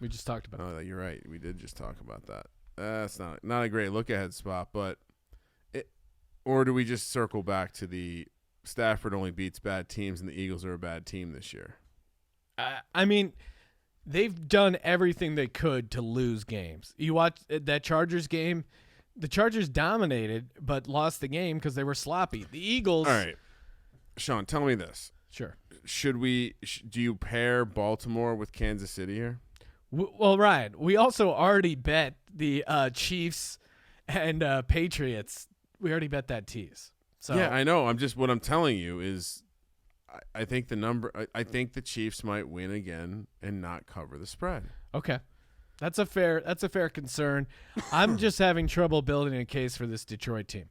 We just talked about Oh, you're right. We did just talk about that. That's not a great look-ahead spot, but or do we just circle back to the Stafford only beats bad teams and the Eagles are a bad team this year? I mean, they've done everything they could to lose games. You watch that Chargers game, the Chargers dominated but lost the game because they were sloppy. The Eagles. All right. Sean, tell me this. Sure. Should we do you pair Baltimore with Kansas City here? Well, Ryan, we also already bet the Chiefs and Patriots. We already bet that tease. So yeah, I know. What I'm telling you is I think I think the Chiefs might win again and not cover the spread. Okay. That's a fair concern. I'm just having trouble building a case for this Detroit team.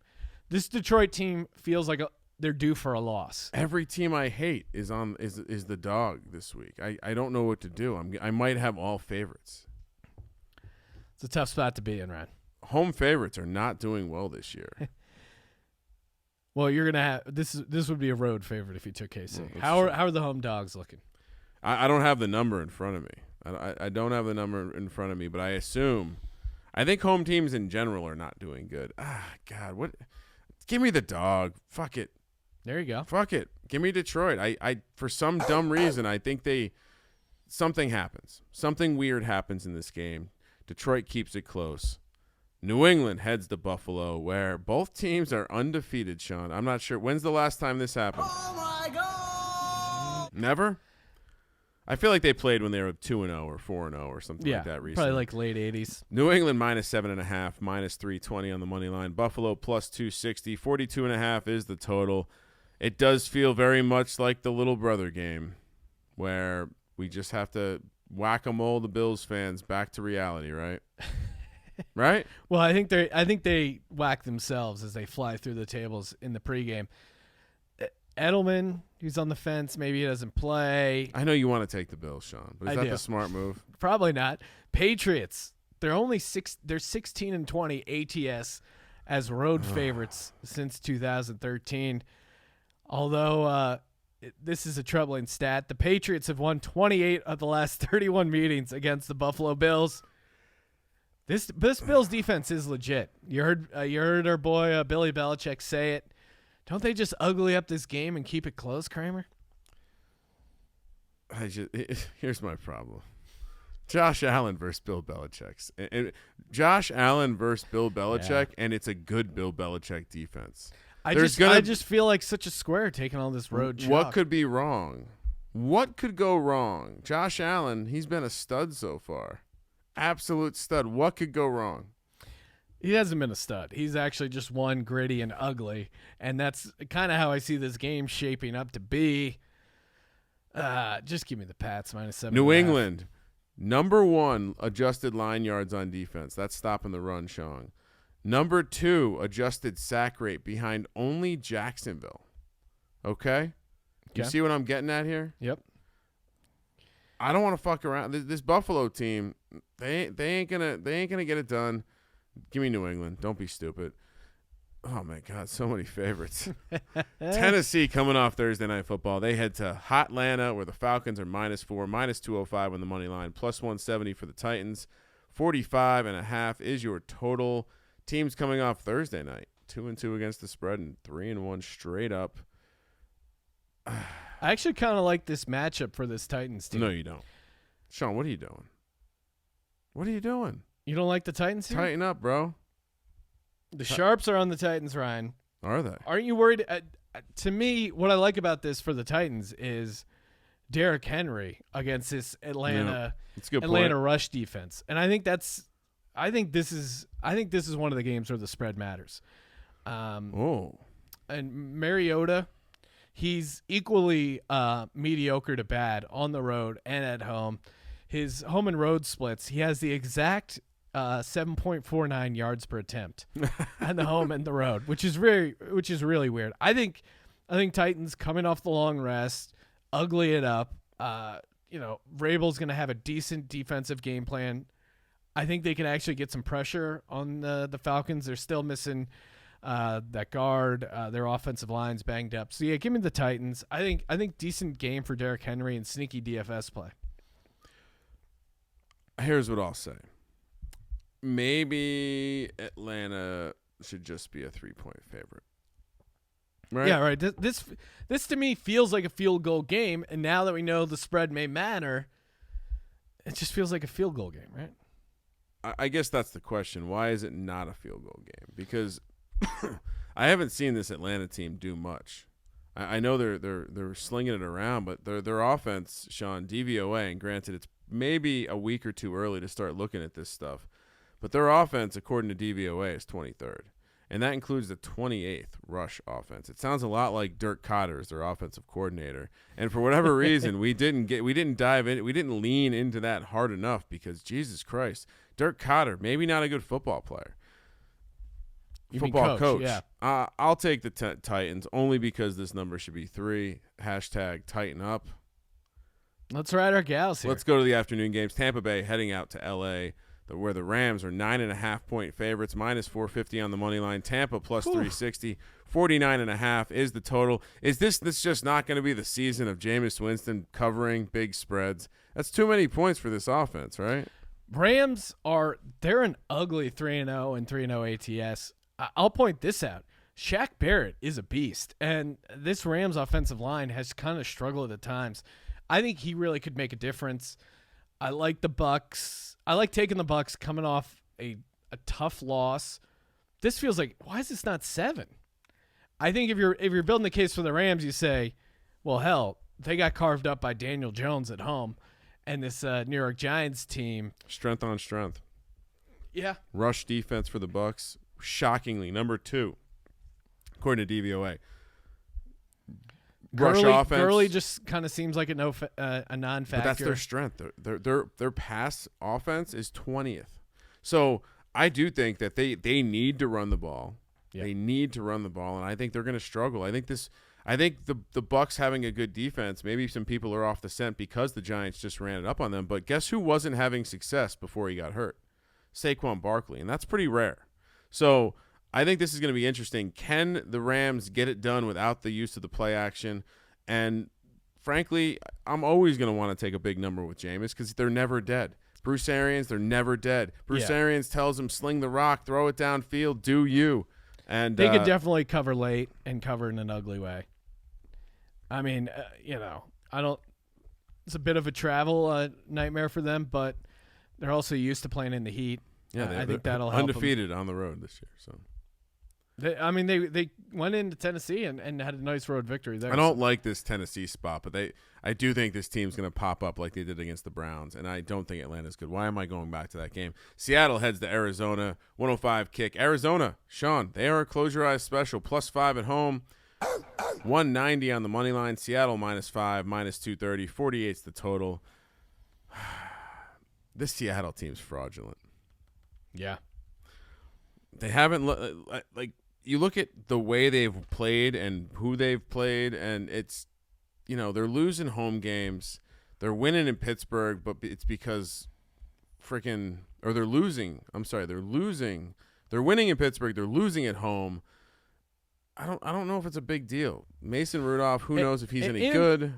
This Detroit team feels like they're due for a loss. Every team I hate is the dog this week. I don't know what to do. I might have all favorites. It's a tough spot to be in, Ryan. Home favorites are not doing well this year. Well, you're gonna have this would be a road favorite if you took KC. How are the home dogs looking? I don't have the number in front of me. I don't have the number in front of me, but I think home teams in general are not doing good. God, what? Give me the dog. Fuck it. There you go. Fuck it. Give me Detroit. I for some dumb reason I think something happens. Something weird happens in this game. Detroit keeps it close. New England heads to Buffalo, where both teams are undefeated, Sean. I'm not sure. When's the last time this happened? Oh my God! Never? I feel like they played when they were 2-0 or 4-0 or something like that recently. Probably like late 80s. New England -7.5, -320 on the money line. Buffalo +260. 42.5 is the total. It does feel very much like the little brother game where we just have to whack-a-mole the Bills fans back to reality, right? Right? Well, I think they whack themselves as they fly through the tables in the pregame. Edelman, he's on the fence. Maybe he doesn't play. I know you want to take the Bills, Sean, but is that the smart move? Probably not. Patriots, they're only they're 16-20 ATS as road favorites since 2013. Although this is a troubling stat, the Patriots have won 28 of the last 31 meetings against the Buffalo Bills. This Bills defense is legit. You heard our boy Billy Belichick say it. Don't they just ugly up this game and keep it close, Kramer? Here's my problem. Josh Allen versus Bill Belichick. Josh Allen versus Bill Belichick, and it's a good Bill Belichick defense. I just feel like such a square taking all this road chalk. What could be wrong? What could go wrong? Josh Allen, he's been a stud so far. Absolute stud. What could go wrong? He hasn't been a stud. He's actually just one gritty and ugly, and that's kind of how I see this game shaping up to be. Just give me the Pats -7.5. New England, #1 adjusted line yards on defense. That's stopping the run, Sean. #2 adjusted sack rate behind only Jacksonville. Okay? You see what I'm getting at here? Yep. I don't want to fuck around. This Buffalo team, they ain't gonna get it done. Give me New England. Don't be stupid. Oh my God, so many favorites. Tennessee coming off Thursday Night Football. They head to Hotlanta where the Falcons are -4, -205 on the money line, +170 for the Titans. 45.5 is your total. Teams coming off Thursday night, 2-2 against the spread and 3-1 straight up. I actually kind of like this matchup for this Titans team. No, you don't. Sean, what are you doing? What are you doing? You don't like the Titans here? Tighten up, bro. The Sharps are on the Titans, Ryan. Are they? Aren't you worried? To me, what I like about this for the Titans is Derrick Henry against this Atlanta rush defense, and I think this is one of the games where the spread matters. And Mariota, he's equally mediocre to bad on the road and at home. His home and road splits, he has the exact 7.49 yards per attempt on the home and the road, which is really weird. I think Titans coming off the long rest, ugly it up. Vrabel's going to have a decent defensive game plan. I think they can actually get some pressure on the Falcons. They're still missing that guard. Their offensive line's banged up. So yeah, give me the Titans. I think decent game for Derrick Henry and sneaky DFS play. Here's what I'll say. Maybe Atlanta should just be a 3-point favorite. Right? Yeah, right. This to me feels like a field goal game, and now that we know the spread may matter, it just feels like a field goal game, right? I guess that's the question. Why is it not a field goal game? Because I haven't seen this Atlanta team do much. I know they're slinging it around, but their offense, Sean, DVOA, and granted it's maybe a week or two early to start looking at this stuff, but their offense, according to DVOA, is 23rd. And that includes the 28th rush offense. It sounds a lot like Dirk Kotter as their offensive coordinator. And for whatever reason, we didn't lean into that hard enough because Jesus Christ, Dirk Kotter, maybe not a good football player. Football coach. Yeah. I'll take the Titans only because this number should be 3. # Tighten up. Let's ride our gals here. Let's go to the afternoon games. Tampa Bay heading out to L.A., where the Rams are 9.5-point favorites, -450 on the money line. Tampa +360, 49.5 is the total. Is this just not going to be the season of Jameis Winston covering big spreads? That's too many points for this offense, right? Rams they're an ugly 3-0 and 3-0 ATS. I'll point this out. Shaq Barrett is a beast, and this Rams offensive line has kind of struggled at times. I think he really could make a difference. I like the Bucks. I like taking the Bucks coming off a tough loss. This feels like, why is this not 7? I think if you're building the case for the Rams, you say, well, hell, they got carved up by Daniel Jones at home, and this New York Giants team. Strength on strength. Yeah. Rush defense for the Bucks, shockingly number 2, according to DVOA. Rush offense. Gurley just kind of seems like a non-factor. But that's their strength. Their pass offense is 20th. So I do think that they need to run the ball. Yep. They need to run the ball, and I think they're going to struggle. I think the Bucks having a good defense, maybe some people are off the scent because the Giants just ran it up on them. But guess who wasn't having success before he got hurt? Saquon Barkley, and that's pretty rare. So I think this is going to be interesting. Can the Rams get it done without the use of the play action? And frankly, I'm always going to want to take a big number with Jameis because they're never dead. Bruce Arians, they're never dead. Bruce Arians tells him, sling the rock, throw it downfield, do you. And they could definitely cover late and cover in an ugly way. I mean, it's a bit of a travel nightmare for them, but they're also used to playing in the heat. Yeah, I think that'll help undefeated on the road this year. So, they went into Tennessee and had a nice road victory there. I don't like this Tennessee spot, but I do think this team's going to pop up like they did against the Browns, and I don't think Atlanta's good. Why am I going back to that game? Seattle heads to Arizona, 105 kick. Arizona, Sean, they are a close your eyes special, +5 at home, 190 on the money line. Seattle -5, -230, 48's the total. This Seattle team's fraudulent. Yeah. They haven't like you look at the way they've played and who they've played, and it's they're losing home games. They're winning in Pittsburgh, but it's because they're losing. I'm sorry, they're losing. They're winning in Pittsburgh. They're losing at home. I don't know if it's a big deal. Mason Rudolph, who knows if he's any good.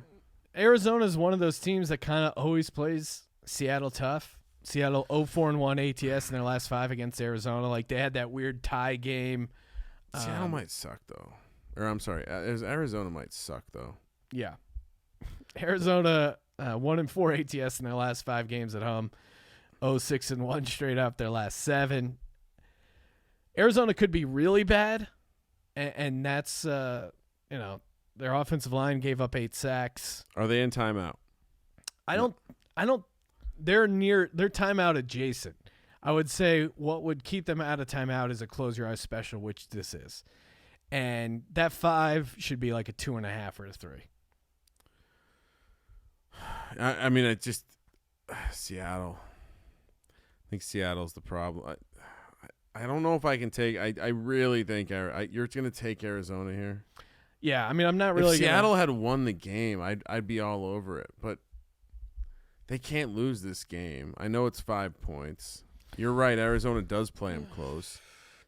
Arizona's one of those teams that kind of always plays Seattle tough. Seattle 0-4-1 ATS in their last 5 against Arizona. Like, they had that weird tie game. Seattle might suck, though. Or, I'm sorry, Arizona might suck, though. Yeah. Arizona 1-4 ATS in their last 5 games at home. 0-6-1 straight up their last 7. Arizona could be really bad, and that's their offensive line gave up 8 sacks. Are they in timeout? I don't. They're timeout adjacent. I would say what would keep them out of timeout is a close your eyes special, which this is, and that 5 should be like a 2.5 or a 3. I mean, it just Seattle. I think Seattle's the problem. I don't know if I can take. I really think you're going to take Arizona here. Yeah, I mean, I'm not really. If Seattle had won the game, I'd be all over it. But they can't lose this game. I know it's 5 points. You're right. Arizona does play them close.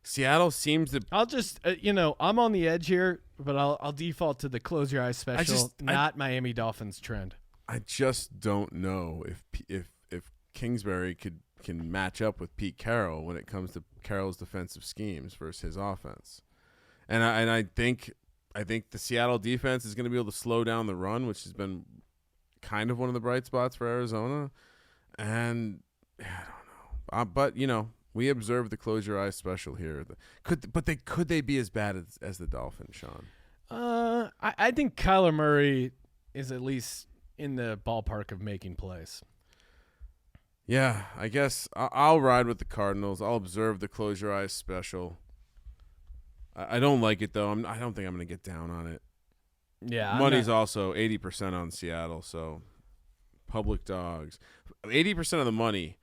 Seattle seems to. I'll just I'm on the edge here, but I'll default to the close your eyes special, not Miami Dolphins trend. I just don't know if Kingsbury can match up with Pete Carroll when it comes to Carroll's defensive schemes versus his offense. And I think the Seattle defense is going to be able to slow down the run, which has been kind of one of the bright spots for Arizona. And I don't know. But we observed the close your eyes special here. Could they be as bad as the Dolphins, Sean? I think Kyler Murray is at least in the ballpark of making plays. Yeah, I guess I'll ride with the Cardinals. I'll observe the close your eyes special. I don't like it, though. I don't think I'm going to get down on it. Yeah, money's also 80% on Seattle, so public dogs. 80% of the money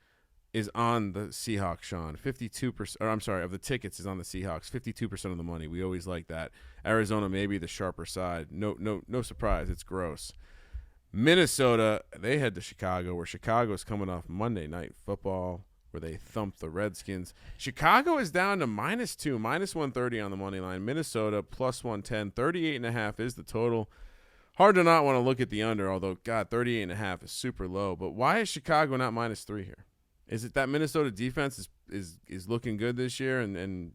is on the Seahawks, Sean. 52%, or I'm sorry, of the tickets is on the Seahawks. 52% of the money. We always like that. Arizona may be the sharper side. No surprise. It's gross. Minnesota, they head to Chicago, where Chicago's coming off Monday Night Football, where they thumped the Redskins. Chicago is down to -2, -130 on the money line. Minnesota +110, 38.5 is the total. Hard to not want to look at the under, although, God, 38.5 is super low. But why is Chicago not -3 here? Is it that Minnesota defense is looking good this year? And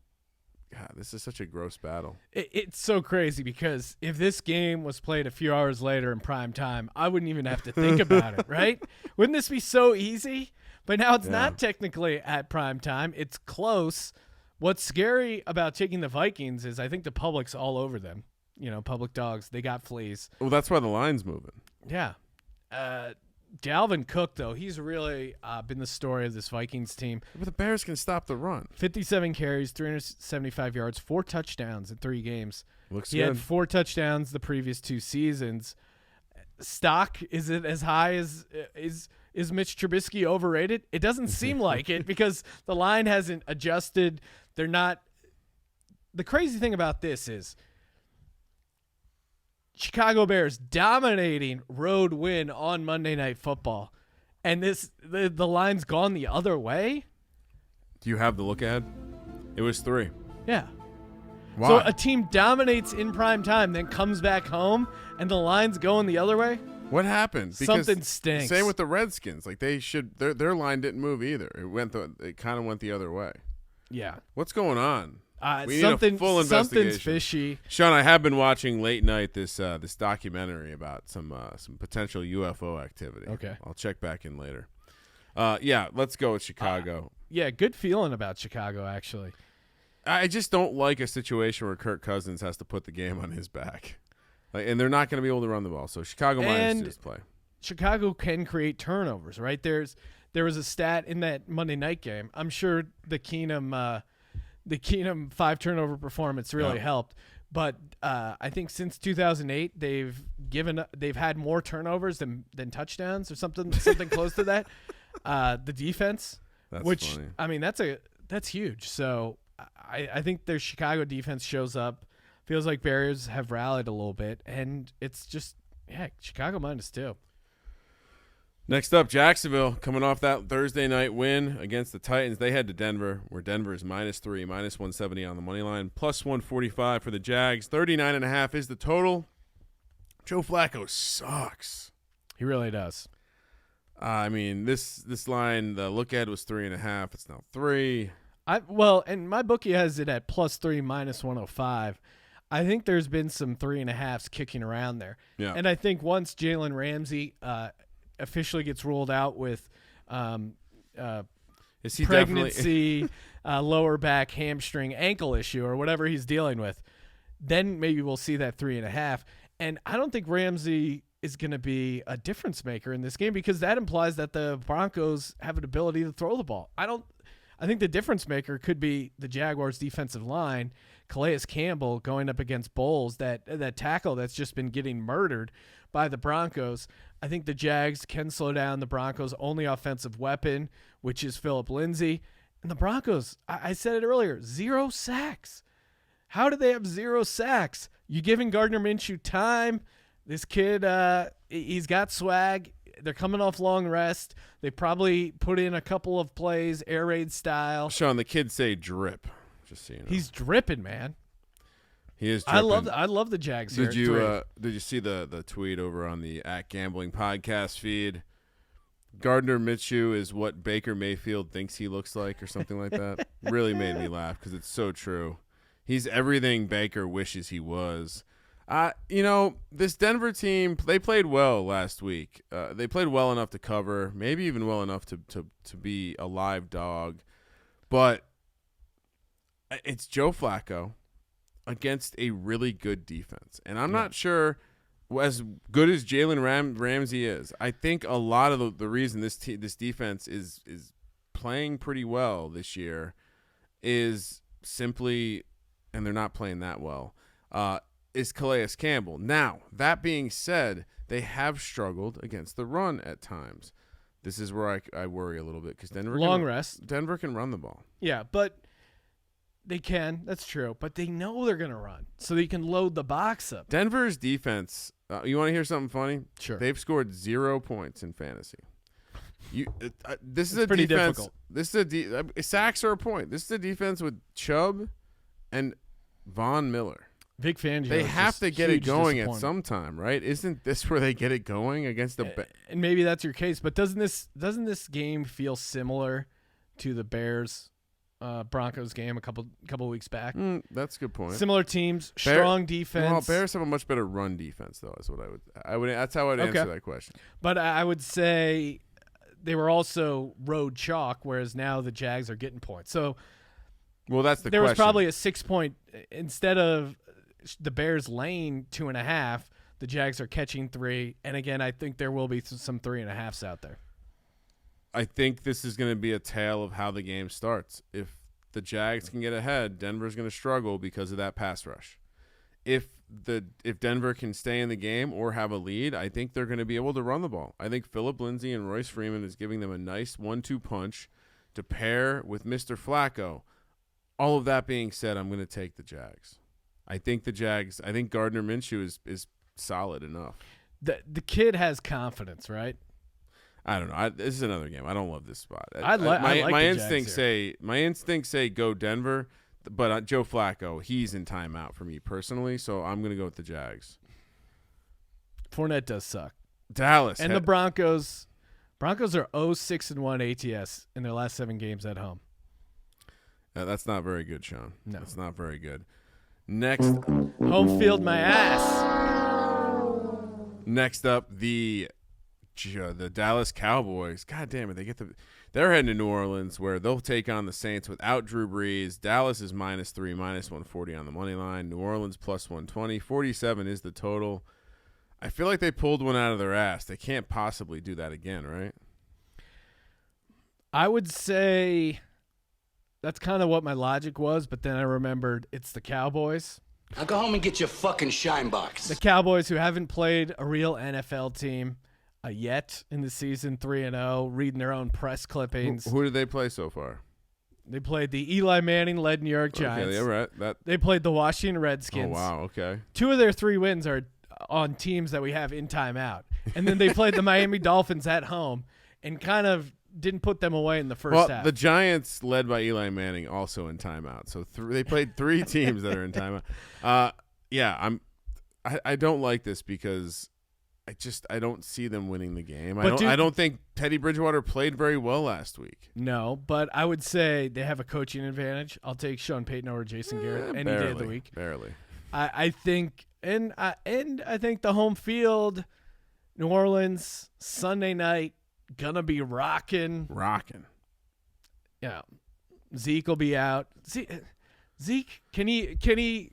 God, this is such a gross battle. It's so crazy because if this game was played a few hours later in prime time, I wouldn't even have to think about it, right? Wouldn't this be so easy? But now it's not technically at prime time. It's close. What's scary about taking the Vikings is I think the public's all over them. Public dogs, they got fleas. Well, that's why the line's moving. Yeah. Dalvin Cook, though, he's really been the story of this Vikings team. But the Bears can stop the run. 57 carries, 375 yards, 4 touchdowns in 3 games. Looks he good. had 4 touchdowns the previous 2 seasons. Stock, is it as high as is Mitch Trubisky overrated? It doesn't seem like it because the line hasn't adjusted. They're not. The crazy thing about this is Chicago Bears dominating road win on Monday Night Football, and the line's gone the other way. Do you have the look ahead? It was 3. Yeah. Why? So a team dominates in prime time, then comes back home, and the line's going the other way? What happened? Because something stinks. Same with the Redskins. Like their line didn't move either. It kind of went the other way. Yeah. What's going on? We something, need a full investigation. Something's fishy. Sean, I have been watching late night this documentary about some potential UFO activity. Okay. I'll check back in later. Yeah, let's go with Chicago. Yeah, good feeling about Chicago, actually. I just don't like a situation where Kirk Cousins has to put the game on his back. And they're not going to be able to run the ball. So Chicago minus just play. Chicago can create turnovers, right? There was a stat in that Monday night game. I'm sure the Keenum 5 turnover performance really helped. But I think since 2008, they've had more turnovers than touchdowns or something close to that. The defense, that's funny. I mean that's huge. So I think their Chicago defense shows up. Feels like Bears have rallied a little bit, and it's just Chicago -2. Next up, Jacksonville, coming off that Thursday night win against the Titans. They head to Denver, where Denver is -3, -170 on the money line, +145 for the Jags. 39.5 is the total. Joe Flacco sucks. He really does. I mean, this line, the look at was 3.5. It's now 3. And my bookie has it at +3, -105. I think there's been some 3.5s kicking around there. Yeah. And I think once Jalen Ramsey officially gets ruled out with is he pregnancy, lower back, hamstring, ankle issue, or whatever he's dealing with, then maybe we'll see that 3.5. And I don't think Ramsey is going to be a difference maker in this game because that implies that the Broncos have an ability to throw the ball. I think the difference maker could be the Jaguars' defensive line, Calais Campbell going up against Bowles, that tackle that's just been getting murdered by the Broncos. I think the Jags can slow down the Broncos' only offensive weapon, which is Phillip Lindsay. And the Broncos, I said it earlier, 0 sacks. How do they have 0 sacks? You giving Gardner Minshew time? This kid, he's got swag. They're coming off long rest. They probably put in a couple of plays, air raid style. Sean, the kids say drip. Just so you know. He's dripping, man. He is dripping. I love the Jags here. Did you see the tweet over on the @Gambling podcast feed? Gardner Minshew is what Baker Mayfield thinks he looks like, or something like that. Really made me laugh because it's so true. He's everything Baker wishes he was. This Denver team, they played well last week. They played well enough to cover, maybe even well enough to be a live dog. But it's Joe Flacco against a really good defense. And I'm not sure as good as Jalen Ramsey is. I think a lot of the reason this defense is playing pretty well this year is simply, and they're not playing that well, is Calais Campbell. Now, that being said, they have struggled against the run at times. This is where I worry a little bit because Denver can run the ball. Yeah, but they can. That's true. But they know they're going to run, so they can load the box up. Denver's defense, you want to hear something funny? Sure. They've scored 0 points in fantasy. This is a pretty defense. Difficult. This is sacks are a point. This is a defense with Chubb and Von Miller. Big Fangio. They have to get it going at some time, right? Isn't this where they get it going against the? And maybe that's your case, but doesn't this game feel similar to the Bears Broncos game a couple weeks back? That's a good point. Similar teams, strong defense. Well, Bears have a much better run defense, though. Is what I would. That's how I'd answer that question. But I would say they were also road chalk, whereas now the Jags are getting points. So, well, that's the there question. was probably a 6-point instead of the Bears laying 2.5. The Jags are catching 3, and again, I think there will be some 3.5s out there. I think this is going to be a tale of how the game starts. If the Jags can get ahead, Denver's going to struggle because of that pass rush. If Denver can stay in the game or have a lead, I think they're going to be able to run the ball. I think Phillip Lindsay and Royce Freeman is giving them a nice 1-2 punch to pair with Mr. Flacco. All of that being said, I'm going to take the Jags. I think Gardner Minshew is solid enough. The kid has confidence, right? I don't know. This is another game. I don't love this spot. My instincts say go Denver, but Joe Flacco, he's in timeout for me personally, so I'm going to go with the Jags. Fournette does suck. Dallas and the Broncos are 0-6-1 ATS in their last 7 games at home. That's not very good, Sean. No, that's not very good. Next, home field my ass. Next up, the Dallas Cowboys. God damn it, they're heading to New Orleans where they'll take on the Saints without Drew Brees. Dallas is -3, -140 on the money line. New Orleans +120. 47 is the total. I feel like they pulled one out of their ass. They can't possibly do that again, right? I would say that's kind of what my logic was, but then I remembered it's the Cowboys. Now go home and get your fucking shine box. The Cowboys, who haven't played a real NFL team yet in the season, 3-0, reading their own press clippings. Who did they play so far? They played the Eli Manning-led New York Giants. Okay, right. They played the Washington Redskins. Oh, wow, okay. 2 of their 3 wins are on teams that we have in timeout. And then they played the Miami Dolphins at home and kind of didn't put them away in the first half. The Giants, led by Eli Manning, also in timeout. So they played 3 teams that are in timeout. I don't like this because I don't see them winning the game. I don't think Teddy Bridgewater played very well last week. No, but I would say they have a coaching advantage. I'll take Sean Payton over Jason Garrett any day of the week. Barely. I think, and I think the home field, New Orleans, Sunday night, gonna be rocking. Yeah, Zeke will be out. Zeke, can he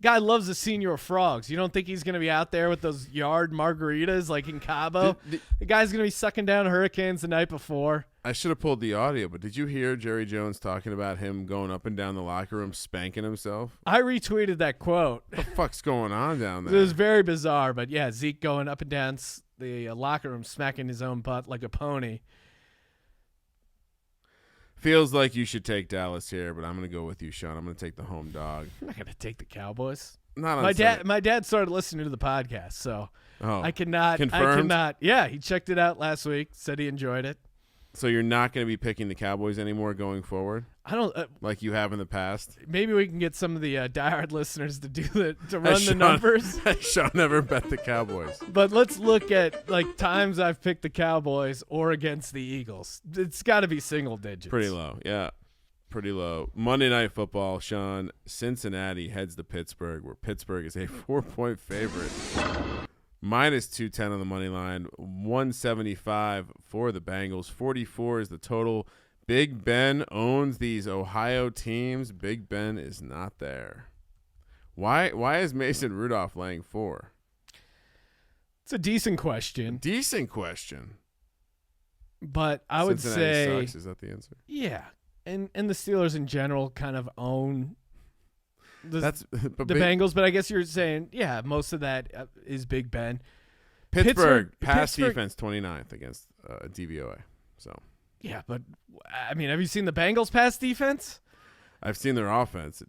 Guy loves the Senior Frogs. You don't think he's going to be out there with those yard margaritas like in Cabo? The guy's going to be sucking down hurricanes the night before. I should have pulled the audio, but did you hear Jerry Jones talking about him going up and down the locker room spanking himself? I retweeted that quote. What the fuck's going on down there? It was very bizarre, but yeah, Zeke going up and down the locker room, smacking his own butt like a pony. Feels like you should take Dallas here, but I'm going to go with you, Sean. I'm going to take the home dog. I'm not going to take the Cowboys. Not on My dad started listening to the podcast, so I cannot. Confirmed? I cannot. Yeah, he checked it out last week. Said he enjoyed it. So you're not going to be picking the Cowboys anymore going forward? I don't like you have in the past. Maybe we can get some of the diehard listeners to run the numbers. Sean never bet the Cowboys. But let's look at like times I've picked the Cowboys or against the Eagles. It's got to be single digits. Pretty low, yeah, pretty low. Monday Night Football, Sean. Cincinnati heads to Pittsburgh, where Pittsburgh is a 4-point favorite. Minus 210 on the money line, 175 for the Bengals. 44 is the total. Big Ben owns these Ohio teams. Big Ben is not there. Why is Mason Rudolph laying 4? It's a decent question. But I would say sucks. Is that the answer? Yeah. And the Steelers in general kind of own the Bengals, but I guess you're saying, yeah, most of that is Big Ben. Pittsburgh defense 29th against DVOA. So yeah, but I mean, have you seen the Bengals pass defense? I've seen their offense.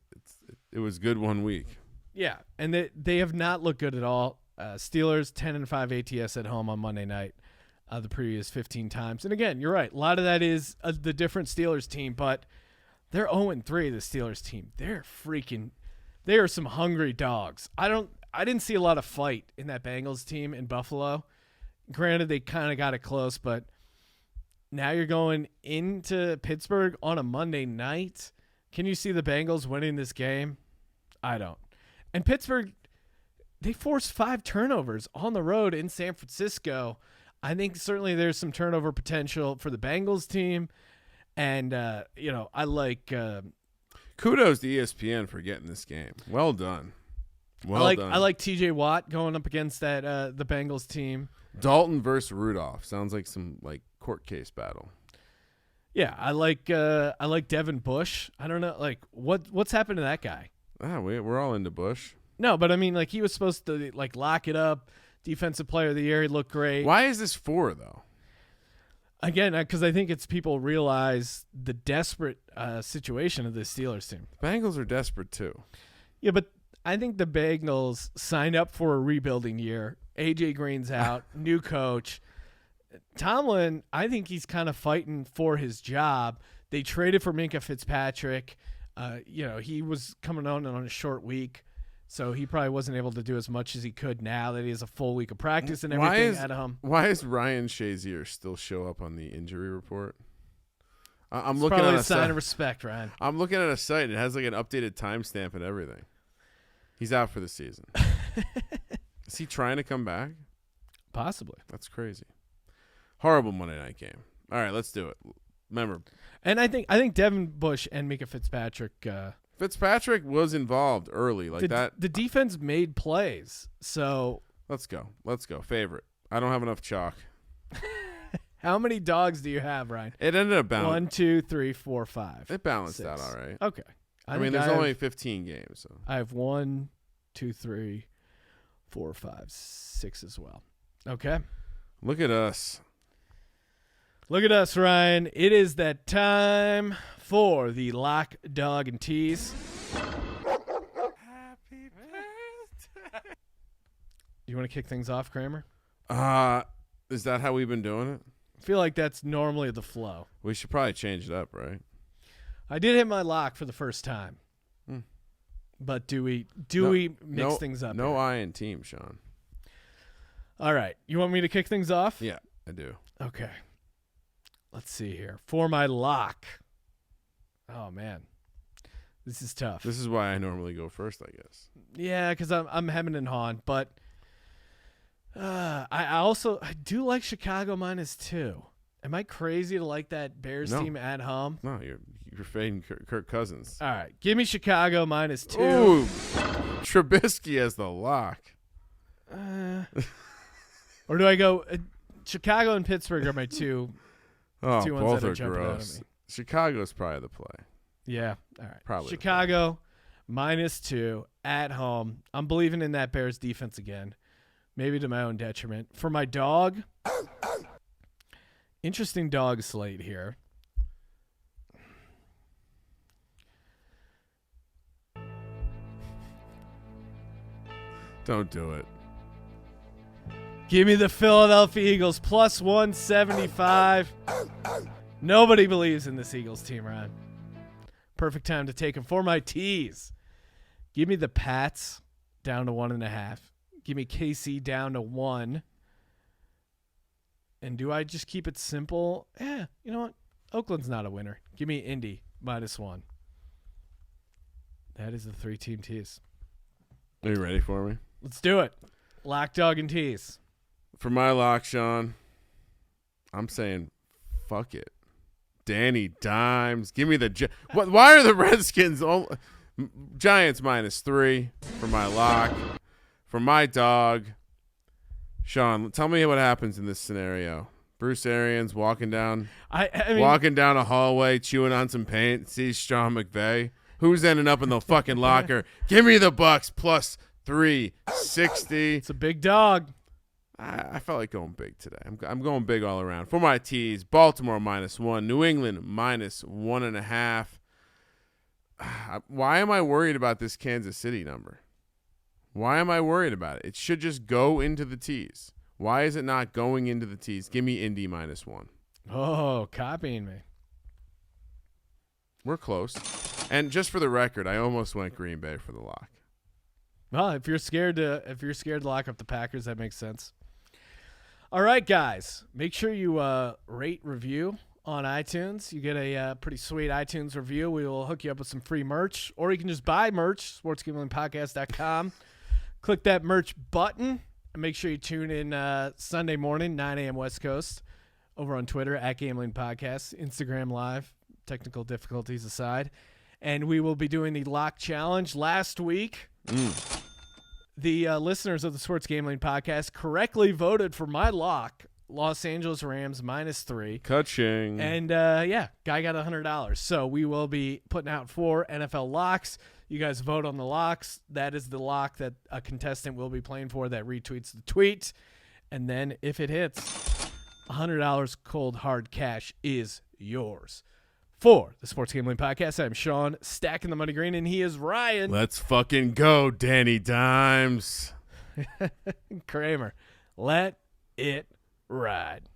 It was good one week. Yeah, and they have not looked good at all. Steelers 10-5 ATS at home on Monday night. The previous 15 times, and again, you're right. A lot of that is the different Steelers team, but they're 0-3. The Steelers team, they are some hungry dogs. I didn't see a lot of fight in that Bengals team in Buffalo. Granted, they kind of got it close, but now you're going into Pittsburgh on a Monday night. Can you see the Bengals winning this game? I don't. And Pittsburgh, they forced 5 turnovers on the road in San Francisco. I think certainly there's some turnover potential for the Bengals team. And, I like kudos to ESPN for getting this game. Well done. Well done. I like TJ Watt going up against that the Bengals team. Dalton versus Rudolph sounds like some court case battle. Yeah, I like Devin Bush. I don't know, what's happened to that guy? We're all into Bush. No, but I mean, he was supposed to lock it up. Defensive Player of the Year, he looked great. Why is this 4 though? Again, because I think it's people realize the desperate situation of the Steelers team. The Bengals are desperate too. Yeah, but I think the Bengals signed up for a rebuilding year. AJ Green's out, new coach. Tomlin, I think he's kind of fighting for his job. They traded for Minka Fitzpatrick. He was coming on a short week, so he probably wasn't able to do as much as he could now that he has a full week of practice and everything at home. Why is Ryan Shazier still show up on the injury report? I'm it's looking probably at a sign of respect, Ryan. I'm looking at a site. It has an updated timestamp and everything. He's out for the season. Is he trying to come back? Possibly. That's crazy. Horrible Monday night game. All right, let's do it. Remember. And I think Devin Bush and Minka Fitzpatrick. Fitzpatrick was involved early that. The defense made plays. So let's go. Favorite. I don't have enough chalk. How many dogs do you have, Ryan? It ended up balanced. 1, 2, 3, 4, 5. It balanced 6. out all right. Okay. I mean, there's only 15 games. So. I have 1, 2, 3, 4, 5, 6 as well. Okay. Look at us. Look at us, Ryan. It is that time for the Lock, Dog, and Tease. Happy birthday. You want to kick things off, Kramer? Is that how we've been doing it? I feel like that's normally the flow. We should probably change it up, right? I did hit my lock for the first time. But do we mix things up? No here? I in team, Sean. All right. You want me to kick things off? Yeah, I do. Okay. Let's see here. For my lock. Oh, man. This is tough. This is why I normally go first, I guess. Yeah, because I'm hemming and hawing. But I do like Chicago -2. Am I crazy to like that Bears team at home? No, You're fading Kirk Cousins. All right. Give me Chicago -2. Ooh, Trubisky as the lock. Or do I go Chicago and Pittsburgh are my two ones both that are are jumping out gross. at me. Chicago's probably the play. Yeah. All right. Probably Chicago -2 at home. I'm believing in that Bears defense again. Maybe to my own detriment. For my dog, interesting dog slate here. Don't do it. Give me the Philadelphia Eagles +175. Nobody believes in this Eagles team, Ron. Perfect time to take them for my tease. Give me the Pats down to 1.5. Give me KC down to 1. And do I just keep it simple? You know what? Oakland's not a winner. Give me Indy -1. That is the 3-team tease. Are you ready for me? Let's do it. Lock, dog, and tease. For my lock, Sean, I'm saying fuck it. Danny Dimes. Give me the why are the Redskins Giants -3 for my lock. For my dog, Sean, tell me what happens in this scenario. Bruce Arians walking down walking down a hallway, chewing on some paint, sees Sean McVay. Who's ending up in the fucking locker? Give me the Bucks +360. It's a big dog. I felt like going big today. I'm going big all around. For my tees, Baltimore -1, New England -1.5. Why am I worried about this Kansas City number? Why am I worried about it? It should just go into the tees. Why is it not going into the tees? Give me Indy -1. Oh, copying me. We're close. And just for the record, I almost went Green Bay for the lock. Well, if you're scared to lock up the Packers, that makes sense. All right, guys, make sure you rate, review on iTunes. You get a pretty sweet iTunes review. We will hook you up with some free merch, or you can just buy merch, sportsgamblingpodcast.com. Click that merch button, and make sure you tune in Sunday morning, 9 a.m. West Coast, over on Twitter, @GamblingPodcast, Instagram Live, technical difficulties aside. And we will be doing the Lock Challenge. Last week, the listeners of the Sports Gambling Podcast correctly voted for my lock, Los Angeles Rams -3. Ka-ching. And, guy got $100. So we will be putting out 4 NFL locks. You guys vote on the locks. That is the lock that a contestant will be playing for that retweets the tweet. And then if it hits, $100 cold hard cash is yours. For the Sports Gambling Podcast, I'm Sean, stacking the money green, and he is Ryan. Let's fucking go, Danny Dimes. Kramer. Let it ride.